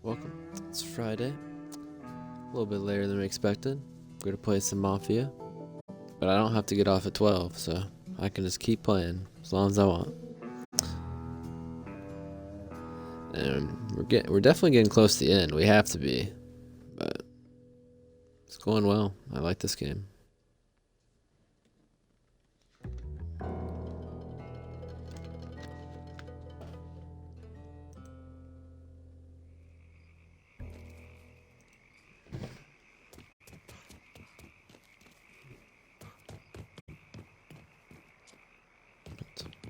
Welcome. It's Friday. A little bit later than we expected. We're gonna play some Mafia. But I don't have to get off at 12, so I can just keep playing as long as I want. And we're definitely getting close to the end. We have to be. But it's going well. I like this game.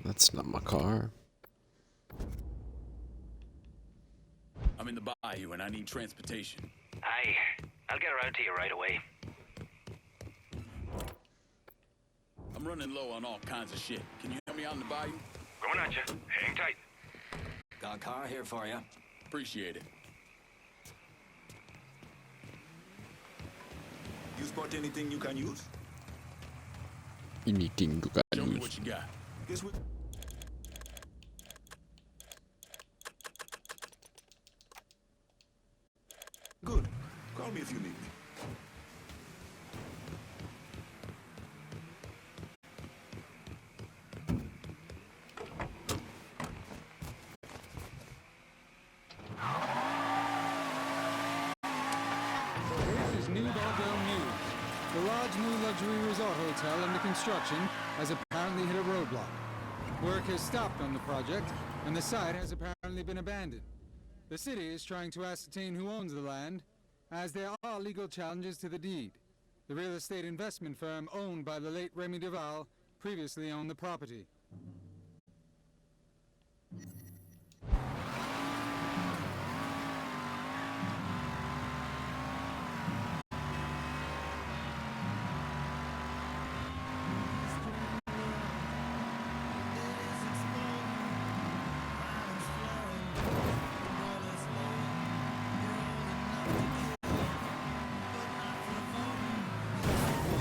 That's not my car. I'm in the bayou and I need transportation. Aye, I'll get around to you right away. I'm running low on all kinds of shit. Can you help me out in the bayou? Going at you. Hang tight. Got a car here for you. Appreciate it. You spot anything you can use? Anything you got Show me use. what you got. Guess what? Good. Call me if you need me. This is New Vaudeville News. The large new luxury resort hotel under construction has apparently hit a roadblock. Work has stopped on the project, and the site has apparently been abandoned. The city is trying to ascertain who owns the land, as there are legal challenges to the deed. The real estate investment firm owned by the late Remy Duval previously owned the property.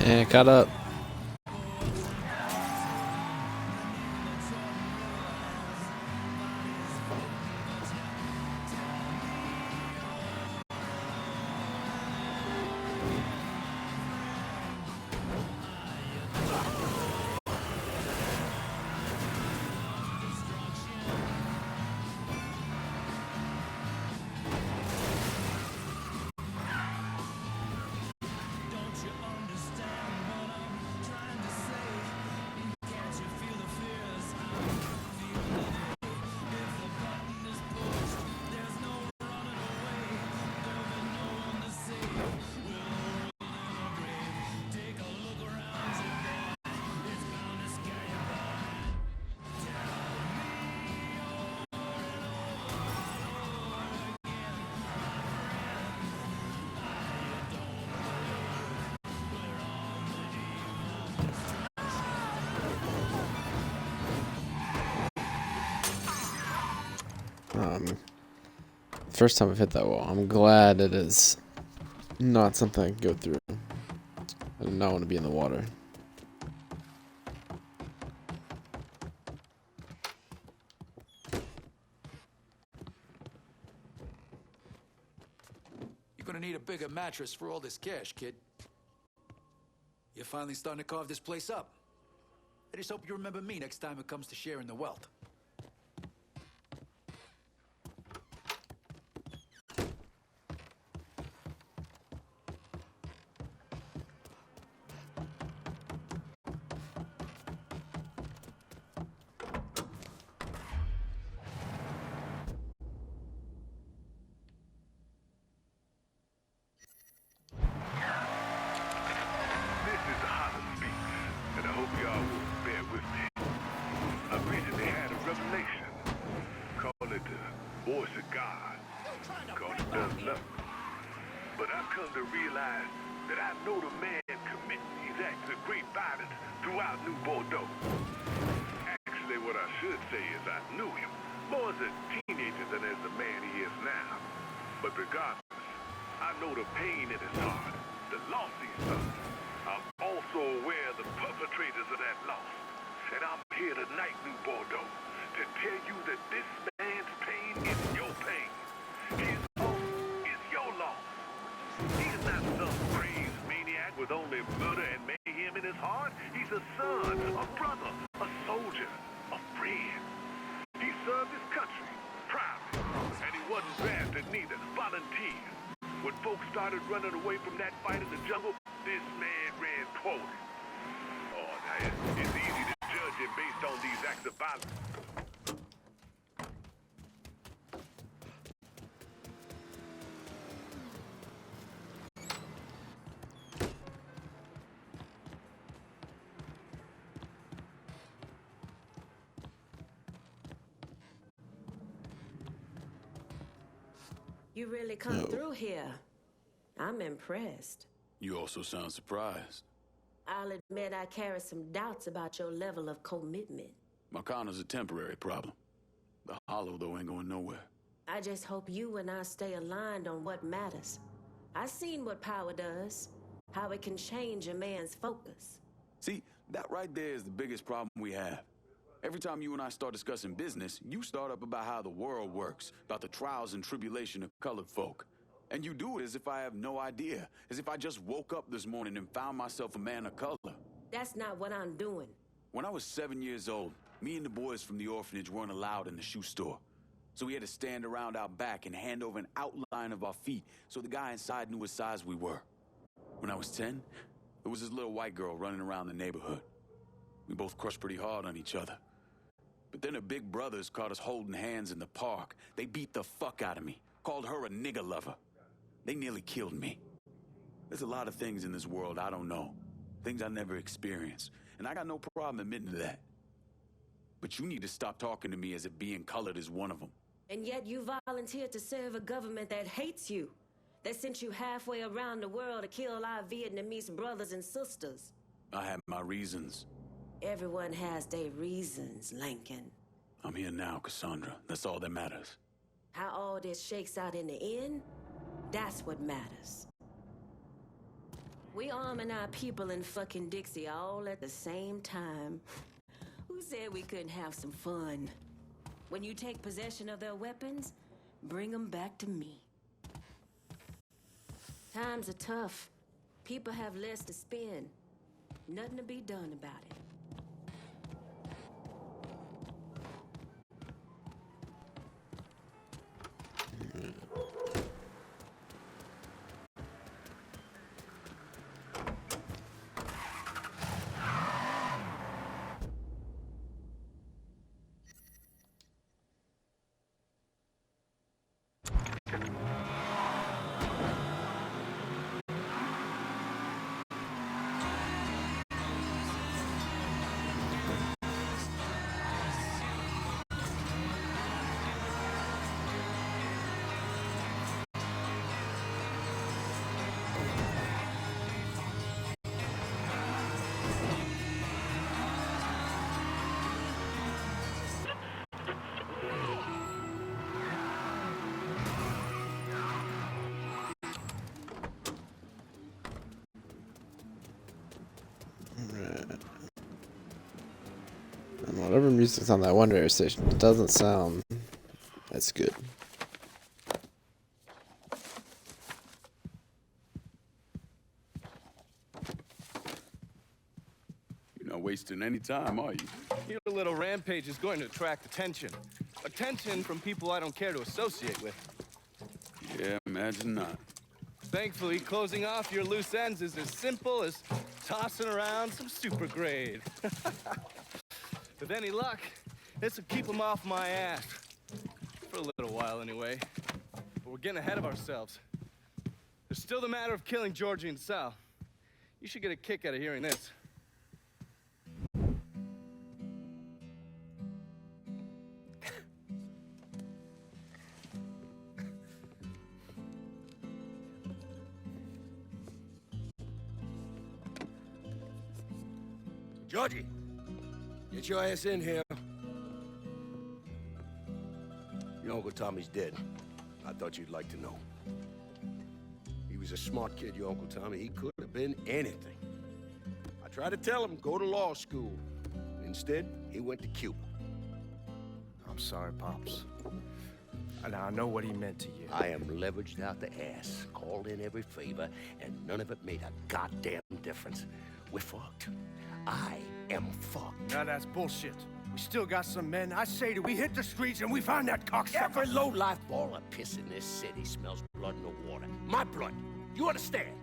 Yeah, caught up. First time I've hit that wall. I'm glad it is not something I can go through. I do not want to be in the water. You're gonna need a bigger mattress for all this cash, kid. You're finally starting to carve this place up. I just hope you remember me next time it comes to sharing the wealth. And I hope y'all will bear with me. I recently had a revelation. Call it the voice of God. Call it does nothing. But I've come to realize that I know the man committing these acts of great violence throughout New Bordeaux. Actually, what I should say is I knew him more as a teenager than as the man he is now. But regardless, I know the pain in his heart, the loss he suffered. I'm also aware of the perpetrators of that loss. And I'm here tonight, New Bordeaux, to tell you that this man's pain is your pain. He is also a son, a brother, a soldier, a friend. He served his country, proudly, and he wasn't drafted neither, volunteered. When folks started running away from that fight in the jungle, this man ran toward it. Oh, now it's easy to judge him based on these acts of violence. You really come through here. I'm impressed. You also sound surprised. I'll admit I carry some doubts about your level of commitment. Marcana's a temporary problem. The Hollow, though, ain't going nowhere. I just hope you and I stay aligned on what matters. I've seen what power does, how it can change a man's focus. See, that right there is the biggest problem we have. Every time you and I start discussing business, you start up about how the world works, about the trials and tribulation of colored folk. And you do it as if I have no idea, as if I just woke up this morning and found myself a man of color. That's not what I'm doing. When I was 7 years old, me and the boys from the orphanage weren't allowed in the shoe store. So we had to stand around out back and hand over an outline of our feet so the guy inside knew what size we were. When I was 10, there was this little white girl running around the neighborhood. We both crushed pretty hard on each other. But then her big brothers caught us holding hands in the park. They beat the fuck out of me, called her a nigger lover. They nearly killed me. There's a lot of things in this world I don't know, things I never experienced, and I got no problem admitting to that. But you need to stop talking to me as if being colored is one of them. And yet you volunteered to serve a government that hates you, that sent you halfway around the world to kill our Vietnamese brothers and sisters. I have my reasons. Everyone has their reasons, Lincoln. I'm here now, Cassandra. That's all that matters. How all this shakes out in the end, that's what matters. We arming our people in fucking Dixie all at the same time. Who said we couldn't have some fun? When you take possession of their weapons, bring them back to me. Times are tough. People have less to spend. Nothing to be done about it. And whatever music's on that one radio station doesn't sound as good. You're not wasting any time, are you? Your little rampage is going to attract attention. Attention from people I don't care to associate with. Yeah, imagine not. Thankfully, closing off your loose ends is as simple as tossing around some super grade. With any luck, this will keep them off my ass. For a little while, anyway. But we're getting ahead of ourselves. There's still the matter of killing Georgie and Sal. You should get a kick out of hearing this. Georgie, get your ass in here. Your Uncle Tommy's dead. I thought you'd like to know. He was a smart kid, your Uncle Tommy. He could have been anything. I tried to tell him, go to law school. Instead, he went to Cuba. I'm sorry, Pops. And I know what he meant to you. I am leveraged out the ass, called in every favor, and none of it made a goddamn difference. We're fucked. I am fucked. Now that's bullshit. We still got some men. I say that we hit the streets and we find that cocksucker. Every low-life ball of piss in this city smells blood in the water. My blood. You understand?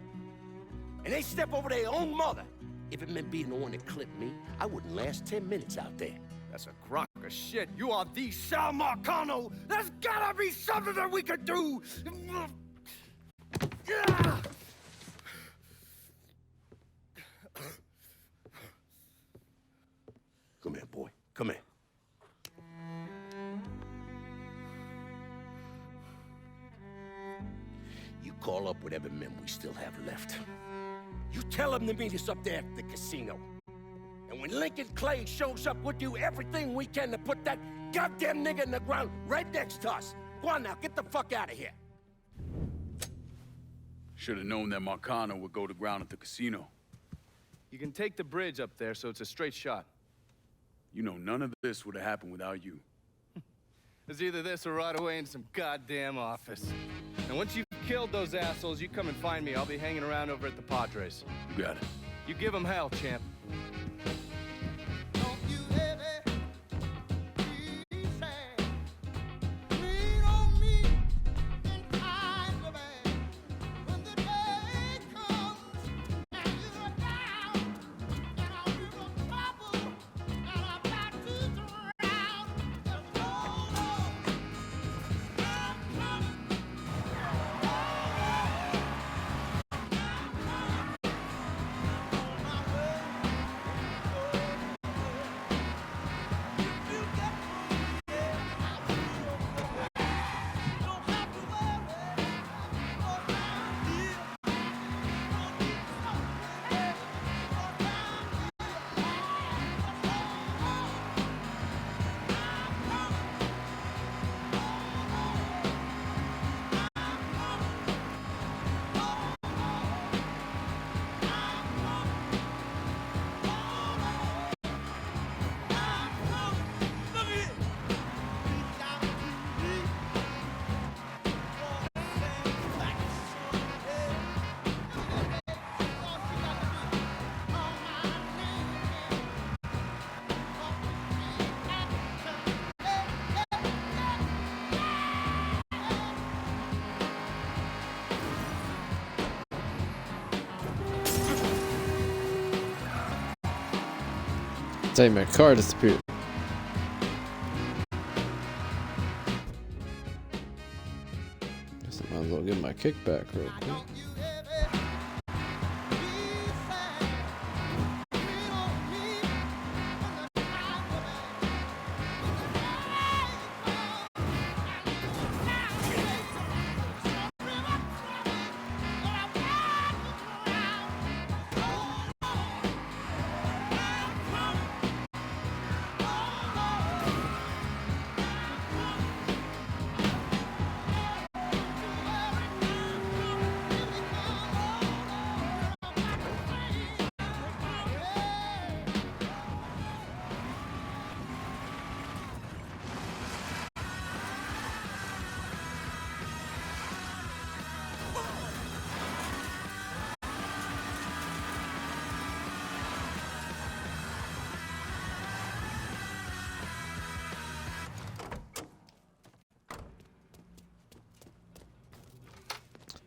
And they step over their own mother. If it meant being the one that clipped me, I wouldn't last 10 minutes out there. That's a crock of shit. You are the Sal Marcano. There's gotta be something that we could do. Come here, boy. Come here. You call up whatever men we still have left. You tell them to meet us up there at the casino. And when Lincoln Clay shows up, we'll do everything we can to put that goddamn nigga in the ground right next to us. Go on now, get the fuck out of here. Should have known that Marcano would go to ground at the casino. You can take the bridge up there, so it's a straight shot. You know, none of this would have happened without you. It's either this or right away in some goddamn office. And once you've killed those assholes, you come and find me. I'll be hanging around over at the Padres. You got it. You give them hell, champ. Dang, my car disappeared. Guess I might as well get my kickback real quick.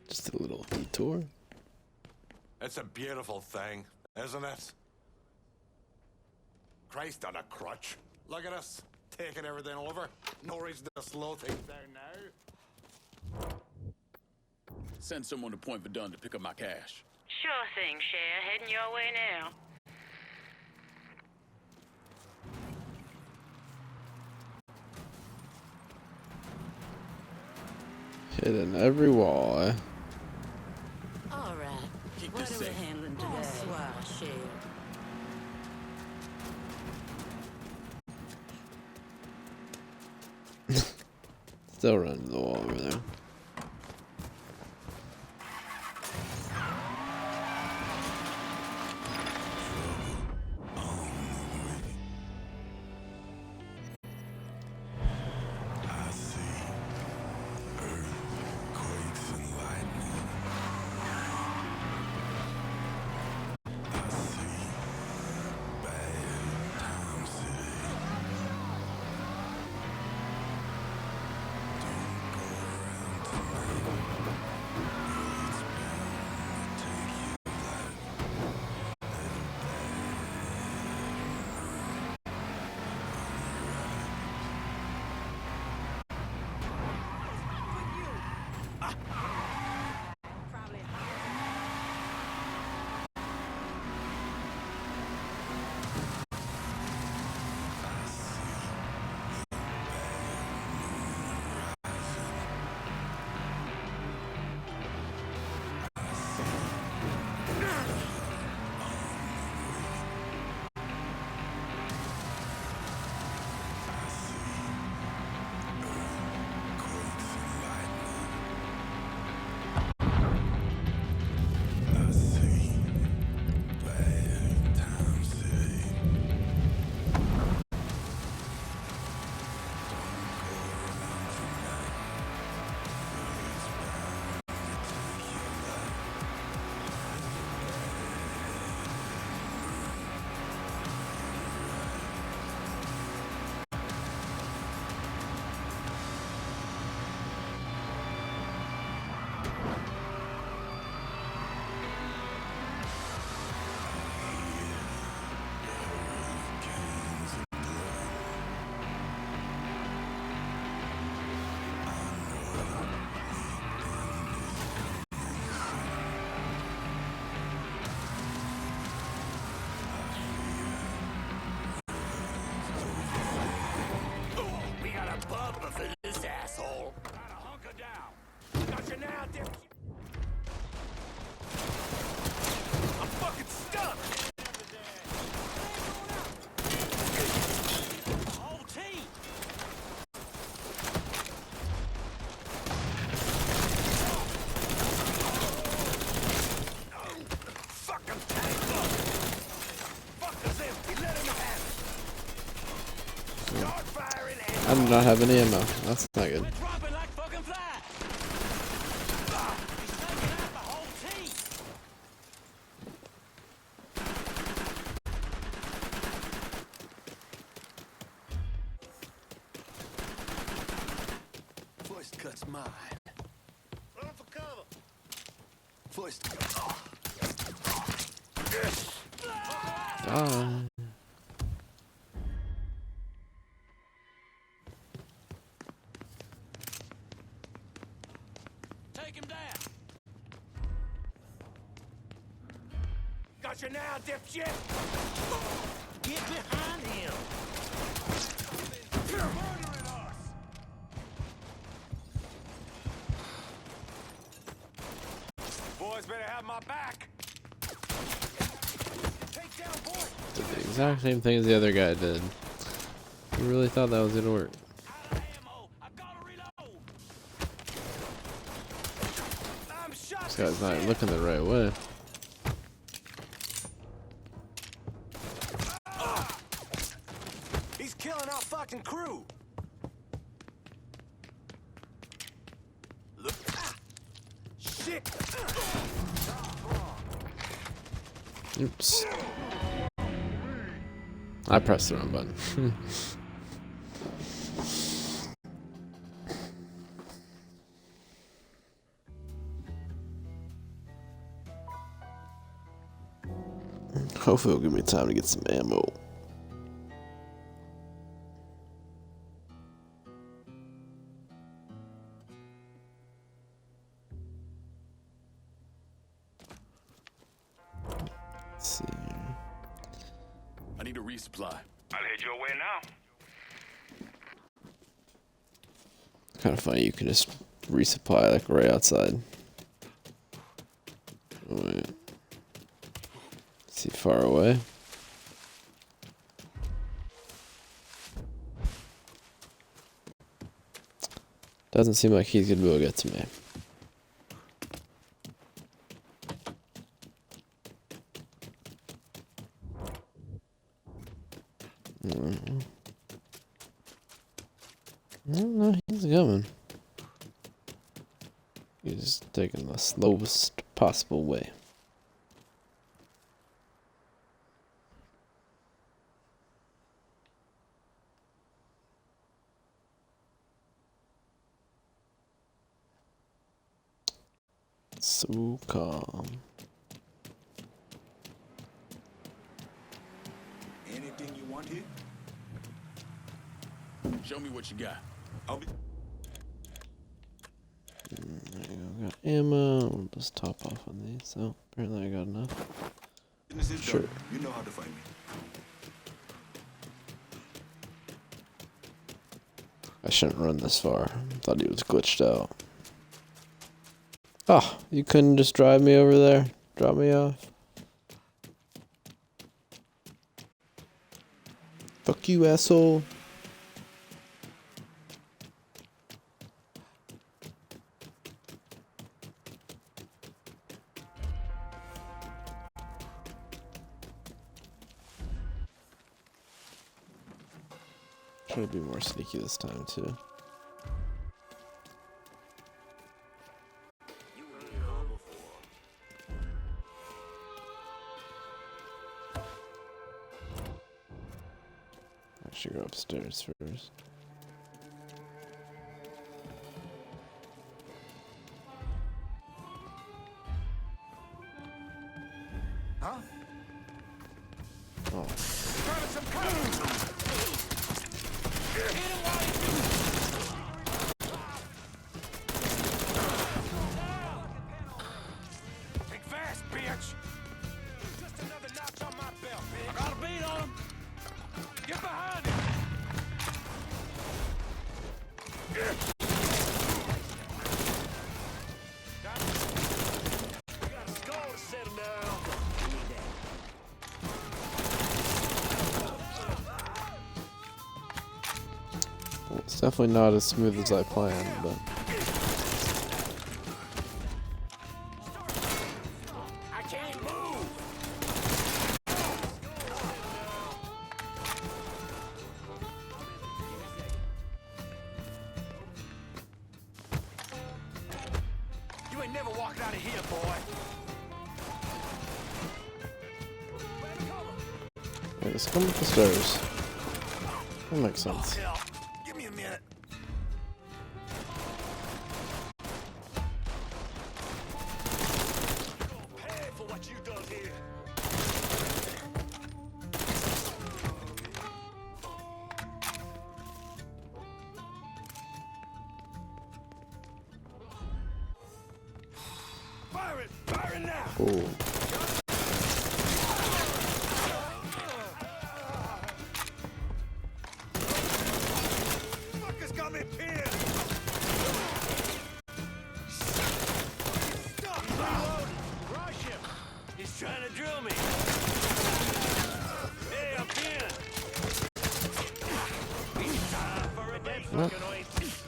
Just a little detour. It's a beautiful thing, isn't it? Christ on a crutch. Look at us, taking everything over. No reason to slow things down now. Send someone to Point Verdun to pick up my cash. Sure thing, Cher. Heading your way now. Hitting every wall, eh? All right. Keep What this are we safe. handling today? Bonsoir, Cher. Still running the wall over there. I do not have any ammo. That's not good. First cut's mine. Run for cover. First. Take him down. Got you now, dipshit! Get behind him. You're murdering us! Boys better have my back! Take down, boy! Did the exact same thing as the other guy did. He really thought that was gonna work. This guy's not even looking the right way. He's killing our fucking crew! Look. Shit! Oops. I pressed the wrong button. Hopefully it'll give me time to get some ammo. Let's see. I need a resupply. I'll head your way now. Kind of funny, you can just resupply like right outside. Oh, wait. Is he far away? Doesn't seem like he's gonna be able to get to me. No, he's coming. He's taking the slowest possible way. So calm. Anything you want here? Show me what you got. I'll be. There you go. Got ammo. We'll just top off on these. So apparently I got enough. Business is Sure. done. You know how to find me. I shouldn't run this far. Thought he was glitched out. Oh, you couldn't just drive me over there? Drop me off? Fuck you, asshole. Try to be more sneaky this time, too. I should go upstairs first. Huh? Oh. Grabbing some cover! Think fast, bitch! Just another notch on my belt, bitch! I got a beat on him! Get behind him! We got a score to settle now. Well, it's definitely not as smooth as I planned, but... I can't move! ain't never walking out of here, boy. Wait, let's come up the stairs. That makes sense. Hell, give me a minute. Pay for what you done here. Fire it! Fire it now! Ooh. Fuckers got me pinned! Stop! Reloading! Rush him! He's trying to drill me! Hey, I'm pinned! It's time for a dead fucking oasis!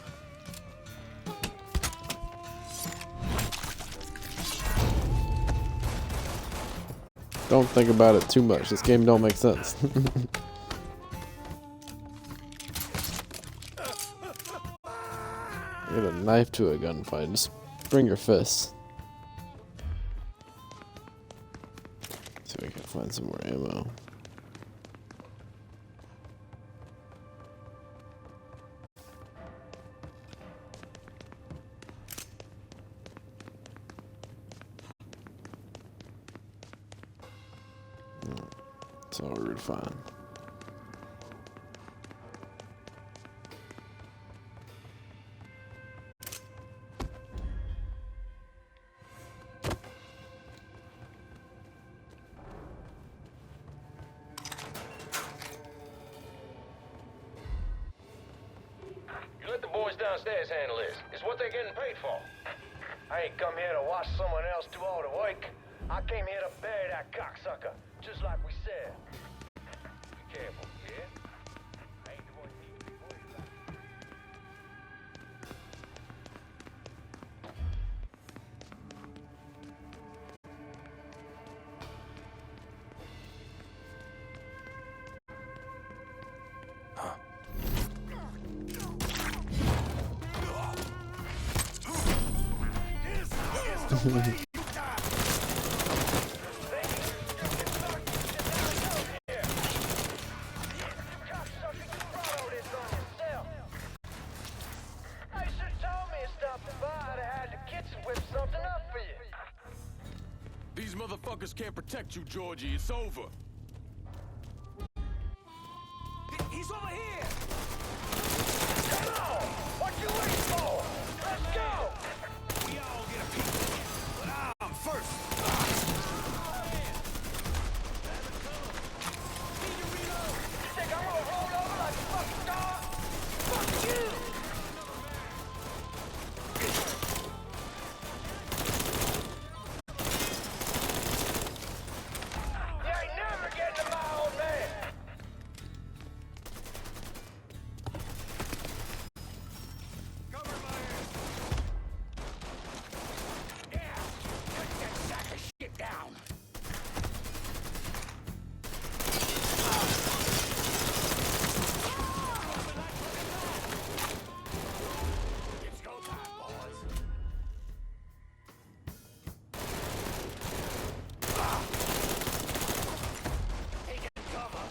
Don't think about it too much. This game don't make sense. Get a knife to a gunfight. Just bring your fists. See if I can find some more ammo. It's all we're fine. You let the boys downstairs handle this. It's what they're getting paid for. I ain't come here to watch someone else do all the work. I came here to bury that cocksucker, just like we said. Be careful, yeah? I ain't the one you need to be worried about. These motherfuckers can't protect you, Georgie. It's over. He's over here! Come on! What you waiting for? Let's go! We all get a piece, but I'm first. You think I'm gonna roll over like a fucking dog? Fuck you! You ain't never getting to my old man! Cover my ass. Yeah, put that sack of shit down. It's go time, boys. Taking cover.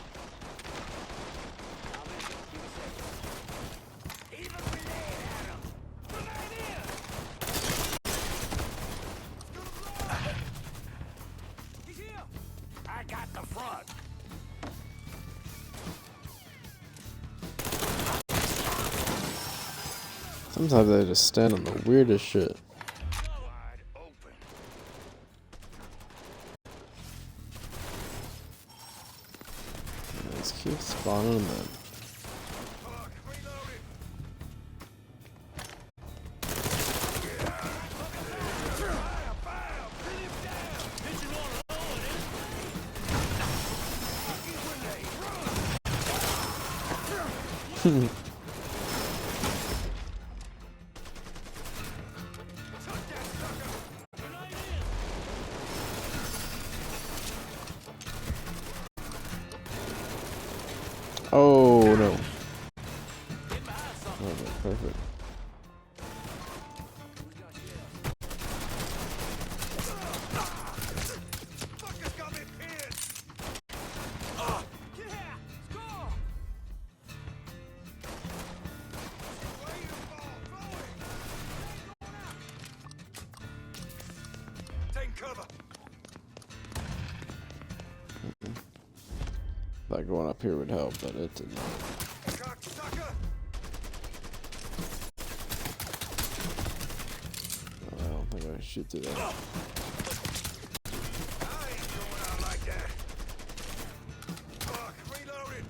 Now listen, give me a second. Even grenade at him. Grenade in! He's here! I got the front. Sometimes they just stand on the weirdest shit. Wide open. They just keep spawning them. Fuck, reloaded. Fire, fire, pin him down. Bitching on and on, fucking grenade, run! Touch that sucker! Grenade in! Oh no. Get behind something. Okay, perfect. Who's got shells? Find cover. Thought going up here would help, but it didn't. Cocksucker! I don't think I can shoot through that. I ain't going out like that. Fuck, reloading.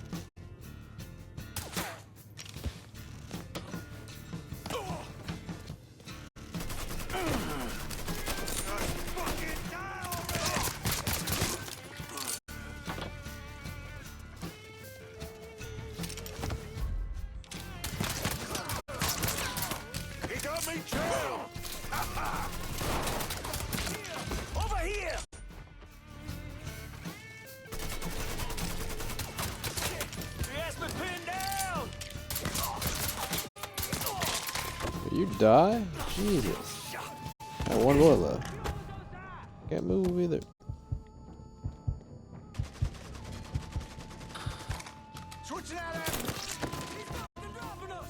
Fucking die already! He got me too! Over here! He has me pinned down! You die? Jesus. I have one more left. Can't move either. Switching out at me! He's fucking dropping us!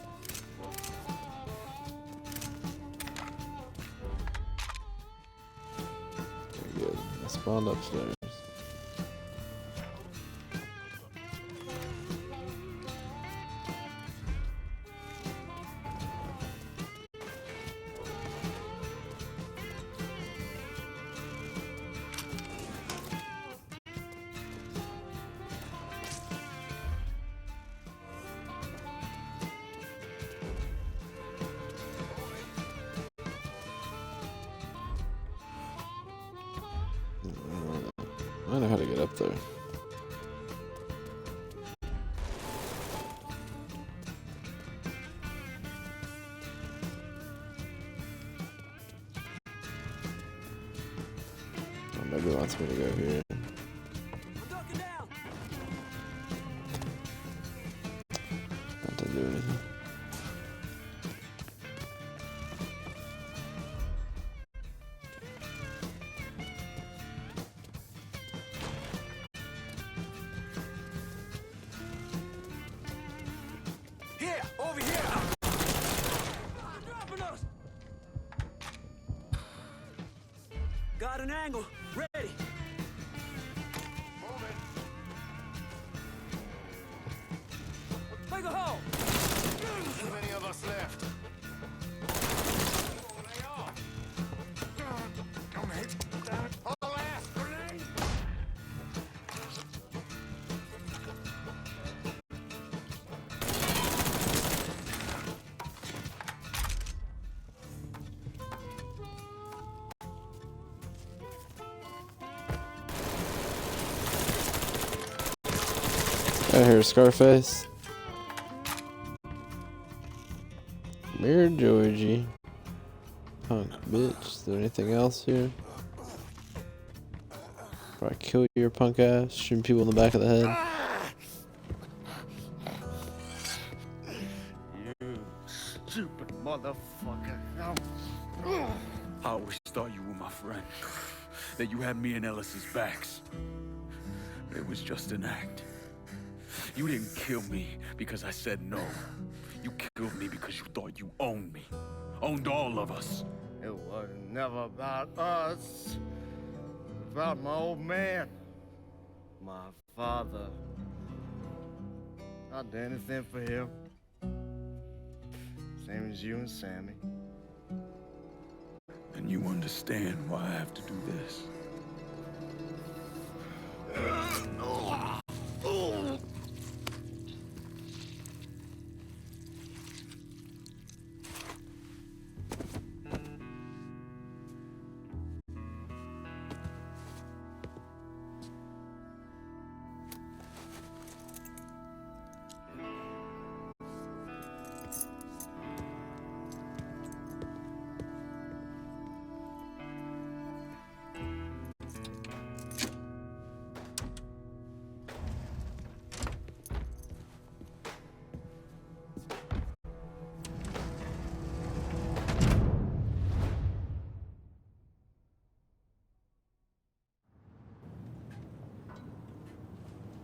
Very good. I spawned upstairs. I know how to get up there. Oh, maybe he wants me to go here. Not to do anything. Here, over here! Dropping us! Got an angle. Ready. Moving. Make a hole! Too many of us left. Lay off. Don't hit. Whole ass grenade! I hear Scarface. Mirror Georgie. Punk bitch. Is there anything else here? Before I kill your punk ass, shooting people in the back of the head. You stupid motherfucker. I always thought you were my friend. That you had me and Ellis's backs. It was just an act. You didn't kill me because I said no. You killed me because you thought you owned me. Owned all of us. It was never about us. It was about my old man. My father. I'd do anything for him. Same as you and Sammy. And you understand why I have to do this.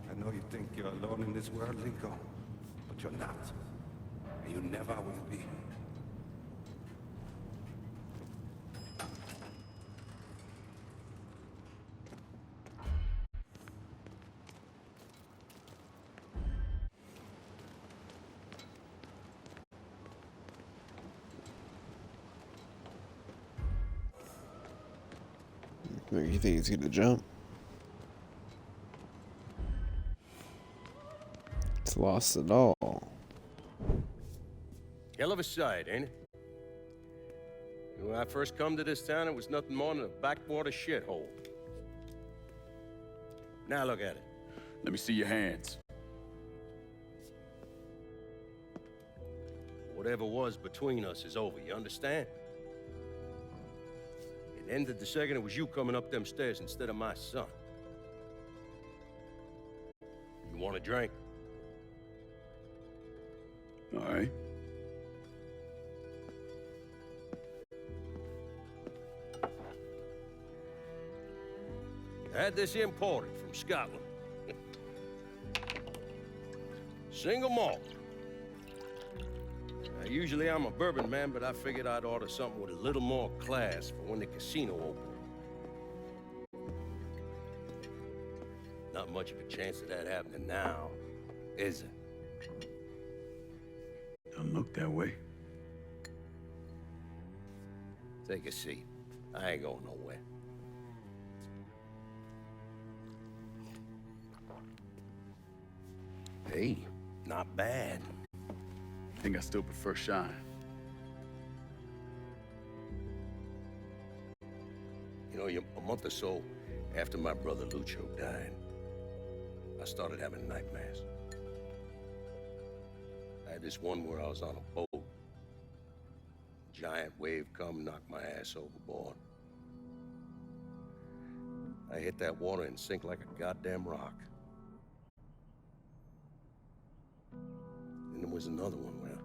I know you think you're alone in this world, Lincoln, but you're not. And you never will be. You think he's gonna jump? It's lost it all. Hell of a sight, ain't it? When I first come to this town, it was nothing more than a backwater shithole. Now look at it. Let me see your hands. Whatever was between us is over, you understand? It ended the second it was you coming up them stairs instead of my son. You want a drink? All right. I had this imported from Scotland. Single malt. Now, usually I'm a bourbon man, but I figured I'd order something with a little more class for when the casino opened. Not much of a chance of that happening now, is it? Don't look that way. Take a seat. I ain't going nowhere. Hey, not bad. I think I still prefer Shine. You know, a month or so after my brother Lucho died, I started having nightmares. I had this one where I was on a boat. Giant wave come, knock my ass overboard. I hit that water and sink like a goddamn rock. And there was another one where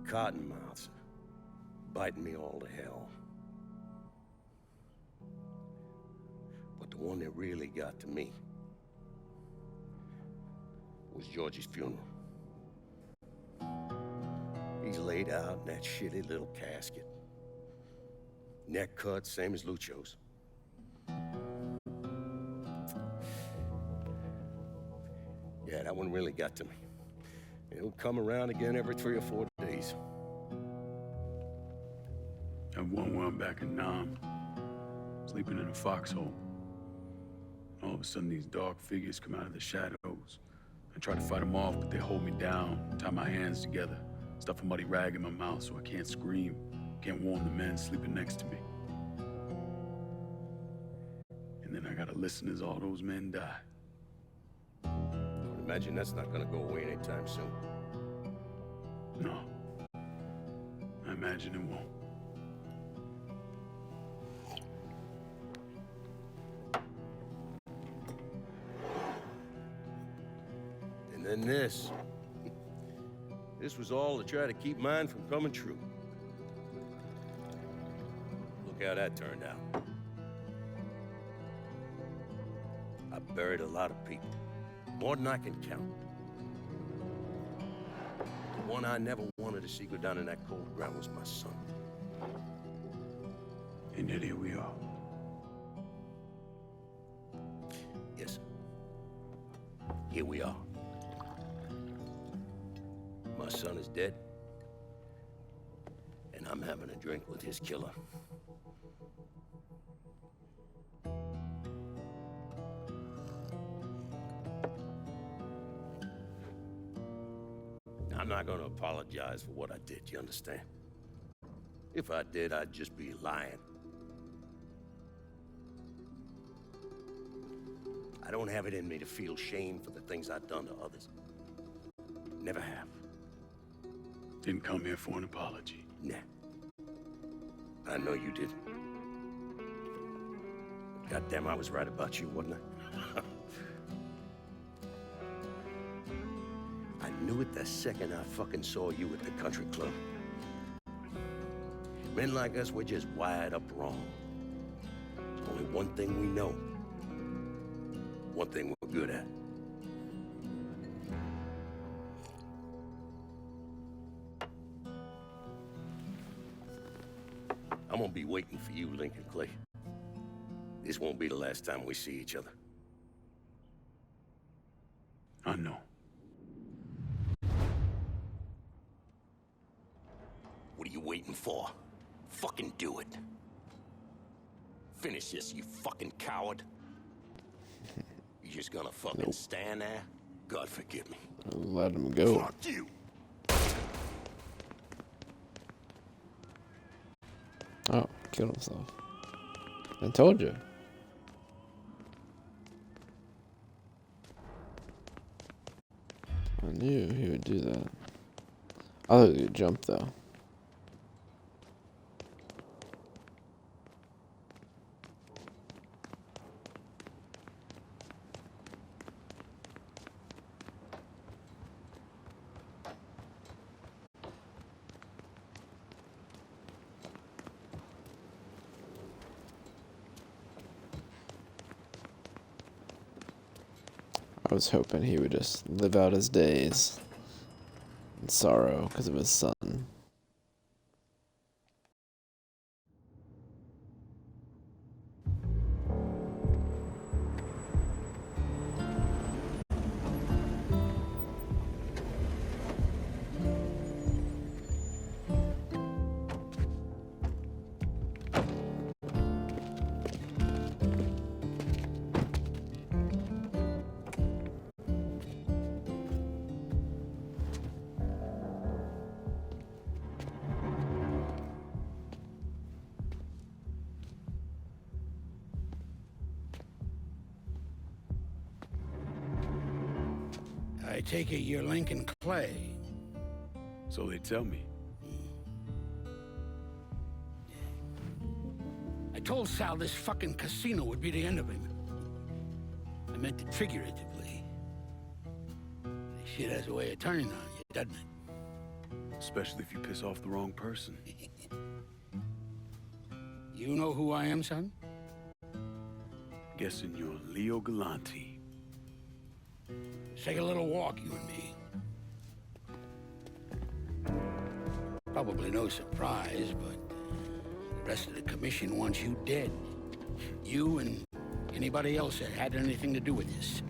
cottonmouths biting me all to hell. But the one that really got to me was Georgie's funeral. He's laid out in that shitty little casket. Neck cut, same as Lucho's. Yeah, that one really got to me. It'll come around again every 3 or 4 days. I have one where I'm back in Nam, sleeping in a foxhole. All of a sudden, these dark figures come out of the shadows. I try to fight them off, but they hold me down, tie my hands together, stuff a muddy rag in my mouth so I can't scream, can't warn the men sleeping next to me. And then I gotta listen as all those men die. I would imagine that's not gonna go away anytime soon. No. I imagine it won't. And then this. This was all to try to keep mine from coming true. Look how that turned out. I buried a lot of people. More than I can count. The one I never wanted to see go down in that cold ground was my son. And yet here we are. Yes. Here we are. My son is dead. And I'm having a drink with his killer. I'm not gonna apologize for what I did, you understand? If I did, I'd just be lying. I don't have it in me to feel shame for the things I've done to others. Never have. Didn't come here for an apology. Nah. I know you didn't. Goddamn, I was right about you, wasn't I? I knew it the second I fucking saw you at the country club. Men like us, we're just wired up wrong. There's only one thing we know. One thing we're good at. I'm gonna be waiting for you, Lincoln Clay. This won't be the last time we see each other. I know. What are you waiting for? Fucking do it. finish this, you fucking coward. You just gonna fucking stand there? God forgive me. Let him go. Fuck you! Oh, killed himself. I told you. I knew he would do that. I thought he would jump though. I was hoping he would just live out his days in sorrow because of his son. I take it you're Lincoln Clay. So they tell me. I told Sal this fucking casino would be the end of him. I meant it figuratively. This shit has a way of turning on you, doesn't it? Especially if you piss off the wrong person. You know who I am, son? Guessing you're Leo Galante. Let's take a little walk, you and me. Probably no surprise, but the rest of the commission wants you dead. You and anybody else that had anything to do with this.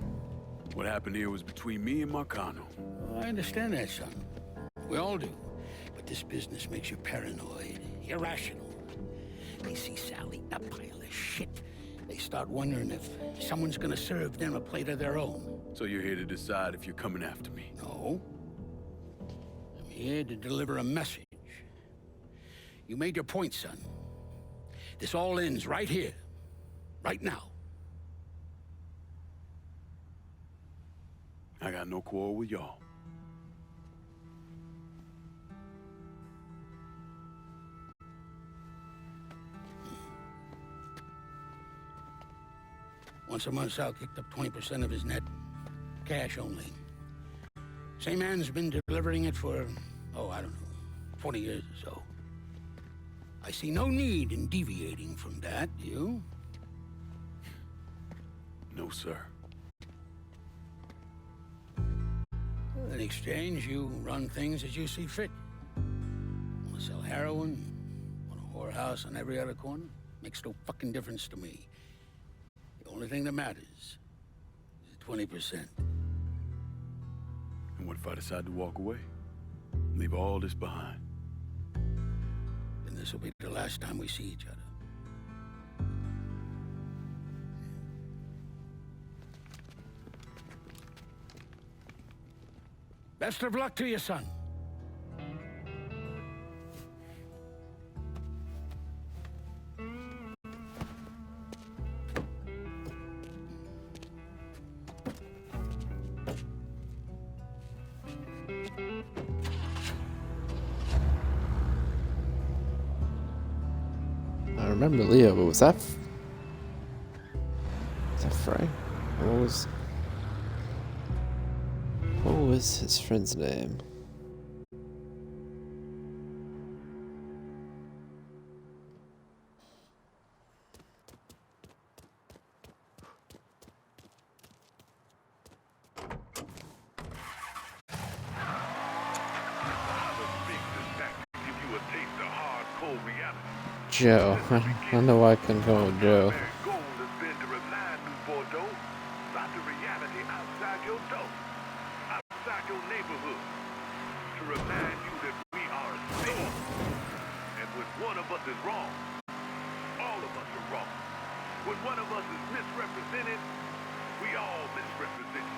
What happened here was between me and Marcano. I understand that, son. We all do. But this business makes you paranoid, irrational. They see Sally a pile of shit. They start wondering if someone's gonna serve them a plate of their own. So you're here to decide if you're coming after me? No. I'm here to deliver a message. You made your point, son. This all ends right here. Right now. I got no quarrel with y'all. Once a month, Sal kicked up 20% of his net. Cash only. Same man's been delivering it for, I don't know, 20 years or so. I see no need in deviating from that, you? No, sir. In exchange, you run things as you see fit. Want to sell heroin? Want a whorehouse on every other corner? Makes no fucking difference to me. The only thing that matters is 20%. And what if I decide to walk away? Leave all this behind? Then this will be the last time we see each other. Best of luck to you, son. I remember Leo, but was that Frank? What was his friend's name? Joe. I don't know why I couldn't go with Joe. Outside your neighborhood, to remind you that we are a city. And when one of us is wrong, all of us are wrong. When one of us is misrepresented, we all misrepresent.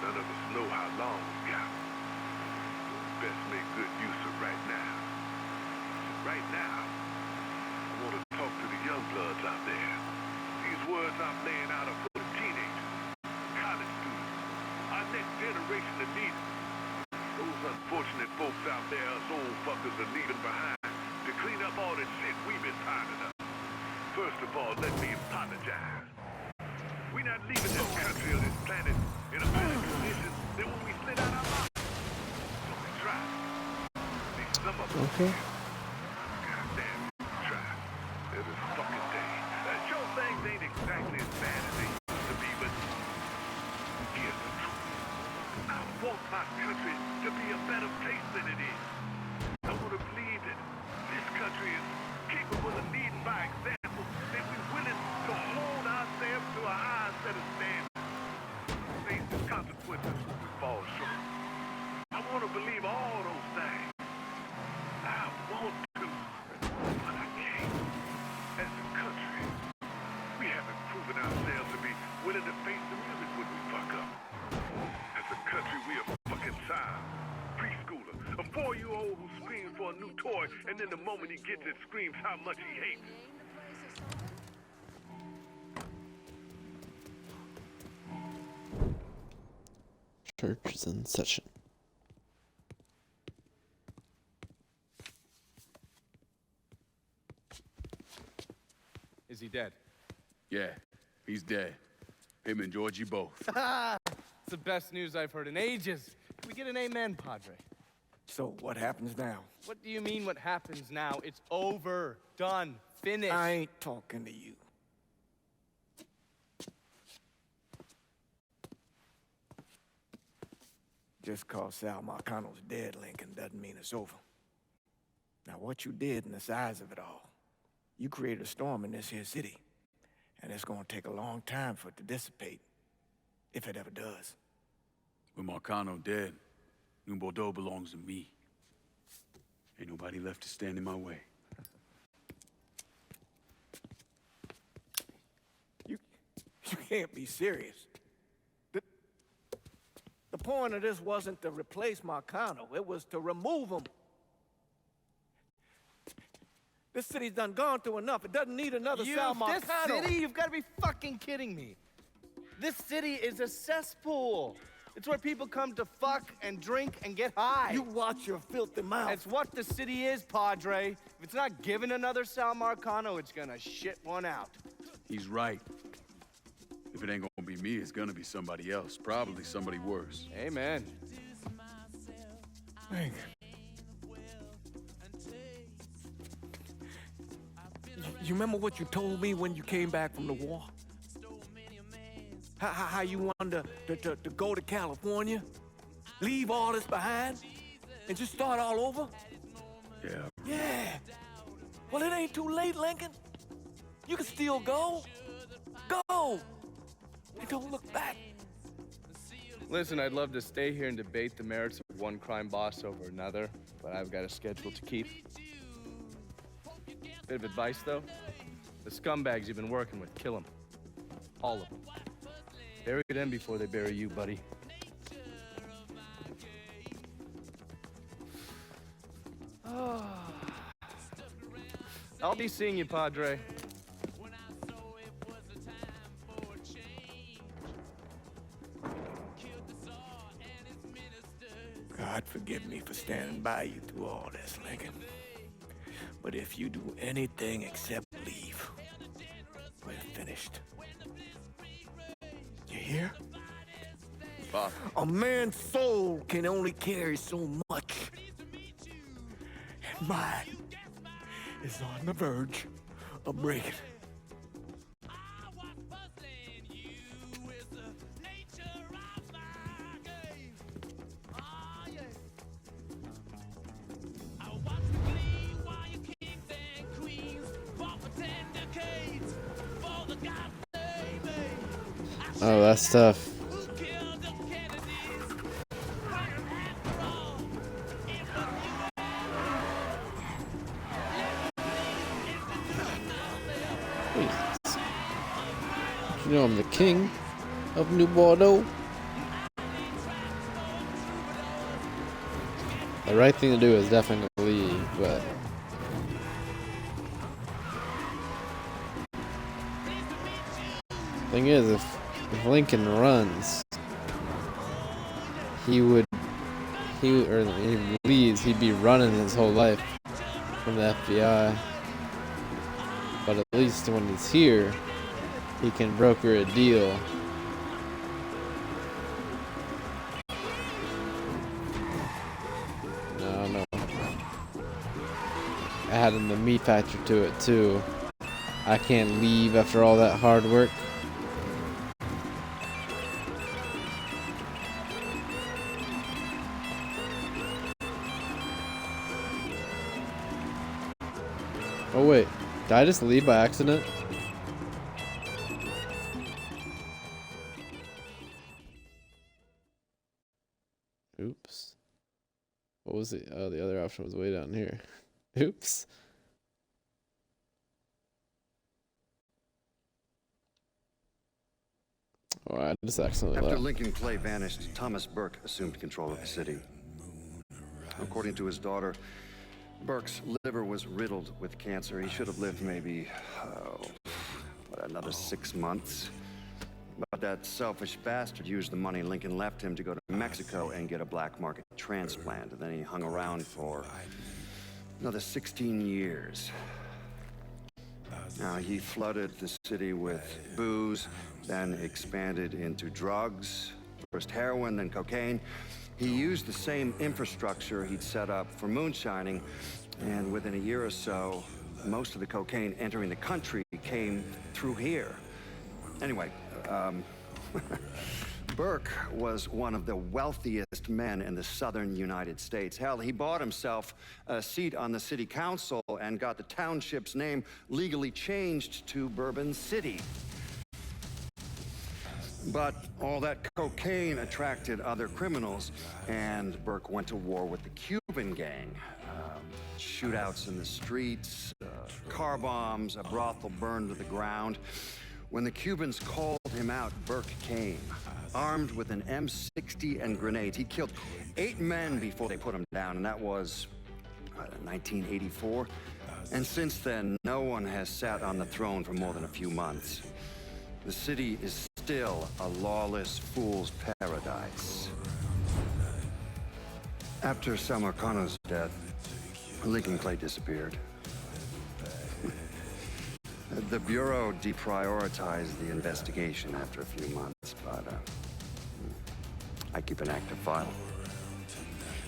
None of us know how long we got. So best make good use of right now. Right now, I want to talk to the young bloods out there. These words I'm laying out are for the teenagers, college students, our next generation of leaders. Those unfortunate folks out there, us old fuckers are leaving behind to clean up all the shit we've been piling up. First of all, let me apologize. We're not leaving this country or this planet in a better condition than when we slid out our lives. So we tried. At least some of us. Okay. Goddamn, we tried. Every fucking day. Sure, things ain't exactly as bad as they used to be, but here's the truth. I want my country to be a better place than it is. I want to believe that this country is capable of leading by example, that we're willing to hold ourselves to a higher set of standards, face the consequences when we fall short. I want to believe all those things. I want to, but I can't. As a country, we haven't proven ourselves to be willing to face the music when we fuck up. As a country, we are fucking child, preschooler, a 4-year-old who screams for a new toy, and then the moment he gets it, screams how much he hates it. Church is in session. Is he dead? Yeah, he's dead. Him and Georgie both. It's the best news I've heard in ages. Can we get an amen, Padre? So, what happens now? What do you mean what happens now? It's over. Done. Finished. I ain't talking to you. Just cause Sal Marcano's dead, Lincoln, doesn't mean it's over. Now, what you did in the size of it all, you created a storm in this here city, and it's gonna take a long time for it to dissipate, if it ever does. With Marcano dead, New Bordeaux belongs to me. Ain't nobody left to stand in my way. You can't be serious. The point of this wasn't to replace Marcano, it was to remove him. This city's done gone through enough. It doesn't need another Sal Marcano. This city? You've got to be fucking kidding me. This city is a cesspool. It's where people come to fuck and drink and get high. You watch your filthy mouth. It's what the city is, Padre. If it's not giving another Sal Marcano, it's gonna shit one out. He's right. If it ain't gonna be me, it's gonna be somebody else. Probably somebody worse. Amen. Hank. You remember what you told me when you came back from the war? How you wanted to go to California? Leave all this behind? And just start all over? Yeah. Yeah. Well, it ain't too late, Lincoln. You can still go. Go! And don't look back. Listen, I'd love to stay here and debate the merits of one crime boss over another, but I've got a schedule to keep. Bit of advice, though. The scumbags you've been working with, kill them. All of them. Bury them before they bury you, buddy. I'll be seeing you, Padre. God forgive me for standing by you through all this, Lincoln. But if you do anything except leave, we're finished. You hear? Bob. A man's soul can only carry so much. And mine is on the verge of breaking. Oh, that's tough. You know I'm the king of New Bordeaux. The right thing to do is definitely leave, but thing is, if Lincoln runs, or he leaves, he'd be running his whole life from the FBI. But at least when he's here, he can broker a deal. No. Adding the meat factor to it too. I can't leave after all that hard work. Oh wait, did I just leave by accident? Oops. What was it? Oh, the other option was way down here. Oops. Oh, I just accidentally After left. Lincoln Clay vanished, Thomas Burke assumed control of the city. According to his daughter, Burke's liver was riddled with cancer. He should have lived maybe, another 6 months. But that selfish bastard used the money Lincoln left him to go to Mexico and get a black market transplant. And then he hung around for another 16 years. Now, he flooded the city with booze, then expanded into drugs, first heroin, then cocaine. He used the same infrastructure he'd set up for moonshining, and within a year or so, most of the cocaine entering the country came through here. Anyway, Burke was one of the wealthiest men in the southern United States. Hell, he bought himself a seat on the city council and got the township's name legally changed to Bourbon City. But all that cocaine attracted other criminals, and Burke went to war with the Cuban gang. Shootouts in the streets, car bombs, a brothel burned to the ground. When the Cubans called him out, Burke came, armed with an M60 and grenades. He killed 8 men before they put him down, and that was 1984. And since then, no one has sat on the throne for more than a few months. The city is still a lawless fool's paradise. After Summer Connor's death, Lincoln Clay disappeared. The Bureau deprioritized the investigation after a few months, but I keep an active file.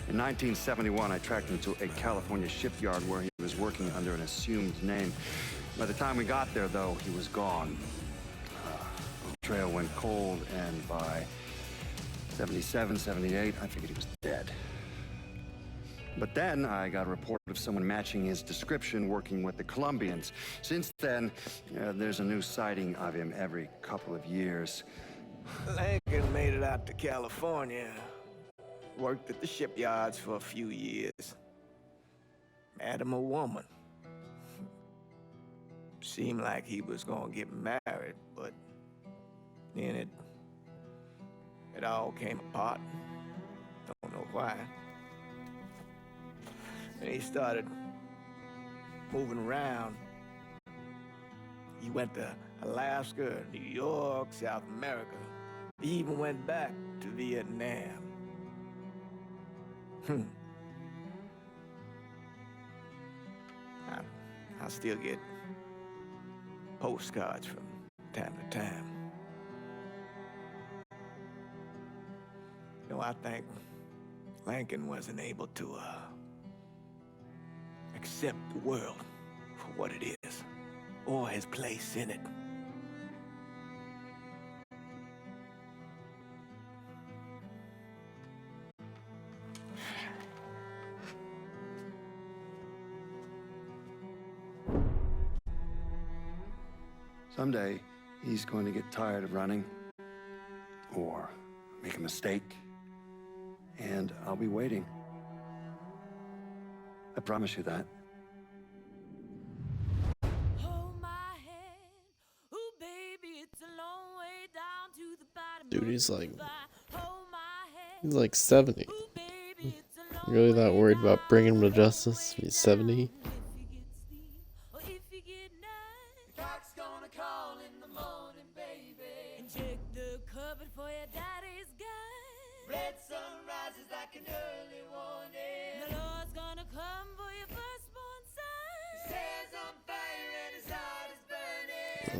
In 1971, I tracked him to a California shipyard where he was working under an assumed name. By the time we got there, though, he was gone. The trail went cold, and by 77, 78, I figured he was dead. But then I got a report of someone matching his description working with the Colombians. Since then, there's a new sighting of him every couple of years. Lincoln made it out to California. Worked at the shipyards for a few years. Met him a woman. Seemed like he was gonna get married, but then it all came apart. Don't know why. And he started moving around. He went to Alaska, New York, South America. He even went back to Vietnam. I still get postcards from time to time. You know, I think Lincoln wasn't able to accept the world for what it is, or his place in it. Someday, he's going to get tired of running, or make a mistake, and I'll be waiting. I promise you that. Hold my hand, ooh baby, it's a long Dude, he's like 70. Really that worried about bringing him to justice? He's 70.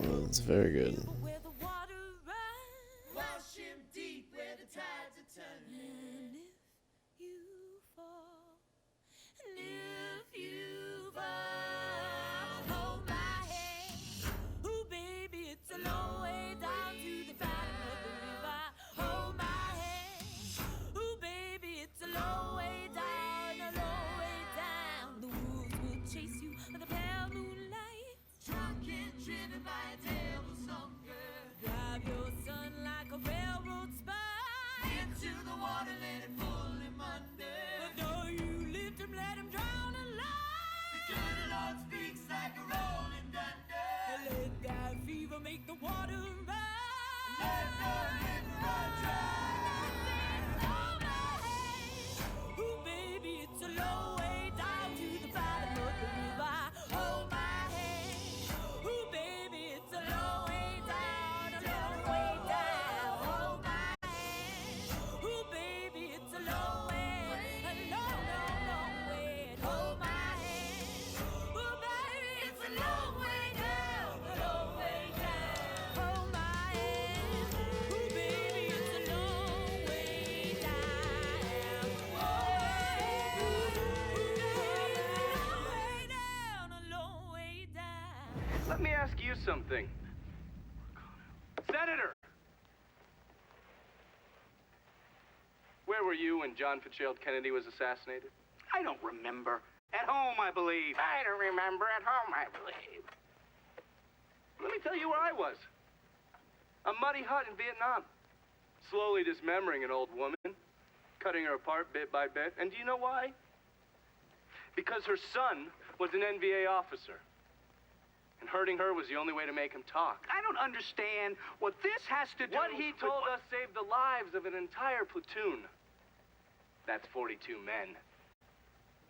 Oh, that's very good. Let me ask you something. Senator! Where were you when John Fitzgerald Kennedy was assassinated? I don't remember. At home, I believe. I don't remember. At home, I believe. Let me tell you where I was. A muddy hut in Vietnam. Slowly dismembering an old woman, cutting her apart bit by bit. And do you know why? Because her son was an NVA officer. And hurting her was the only way to make him talk. I don't understand what this has to do What he told us saved the lives of an entire platoon. That's 42 men.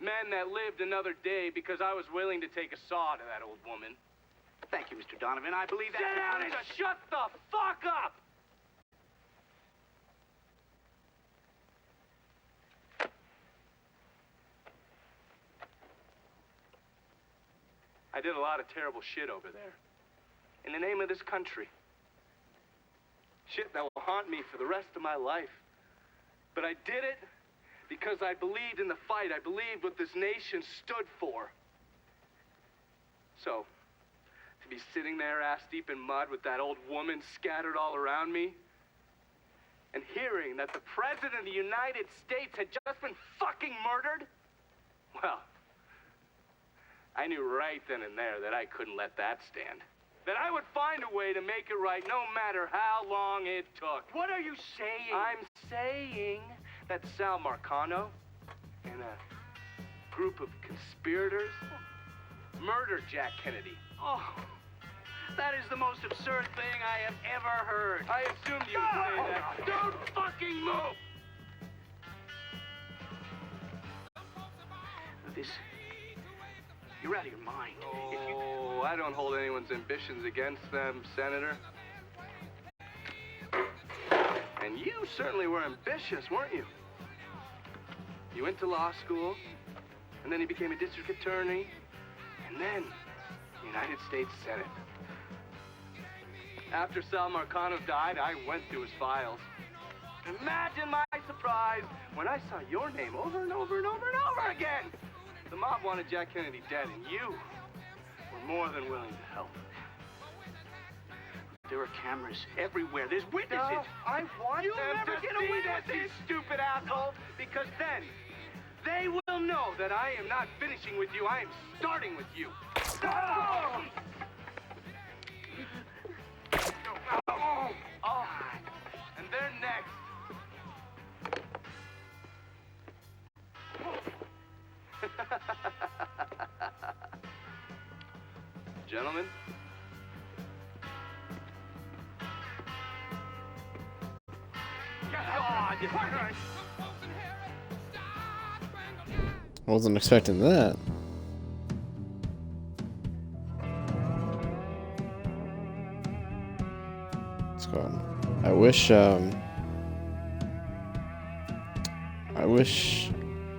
Men that lived another day because I was willing to take a saw to that old woman. Thank you, Mr. Donovan. I believe that... Sit down and shut the fuck up! I did a lot of terrible shit over there. In the name of this country. Shit that will haunt me for the rest of my life. But I did it because I believed in the fight. I believed what this nation stood for. So, to be sitting there ass deep in mud with that old woman scattered all around me, and hearing that the President of the United States had just been fucking murdered, well, I knew right then and there that I couldn't let that stand. That I would find a way to make it right no matter how long it took. What are you saying? I'm saying that Sal Marcano and a group of conspirators murdered Jack Kennedy. Oh, that is the most absurd thing I have ever heard. I assumed you would say that. Don't fucking move! This... You're out of your mind. Oh, I don't hold anyone's ambitions against them, Senator. And you certainly were ambitious, weren't you? You went to law school, and then you became a district attorney, and then United States Senate. After Sal Marcano died, I went through his files. Imagine my surprise when I saw your name over and over and over and over again. The mob wanted Jack Kennedy dead, and you were more than willing to help. There are cameras everywhere. There's witnesses. No, I want You'll them never to get see away this, with you this. stupid asshole, because then they will know that I am not finishing with you. I am starting with you. Oh! Oh, and they're next. Gentlemen, you. Right. Wasn't expecting that. Let's go on. I wish,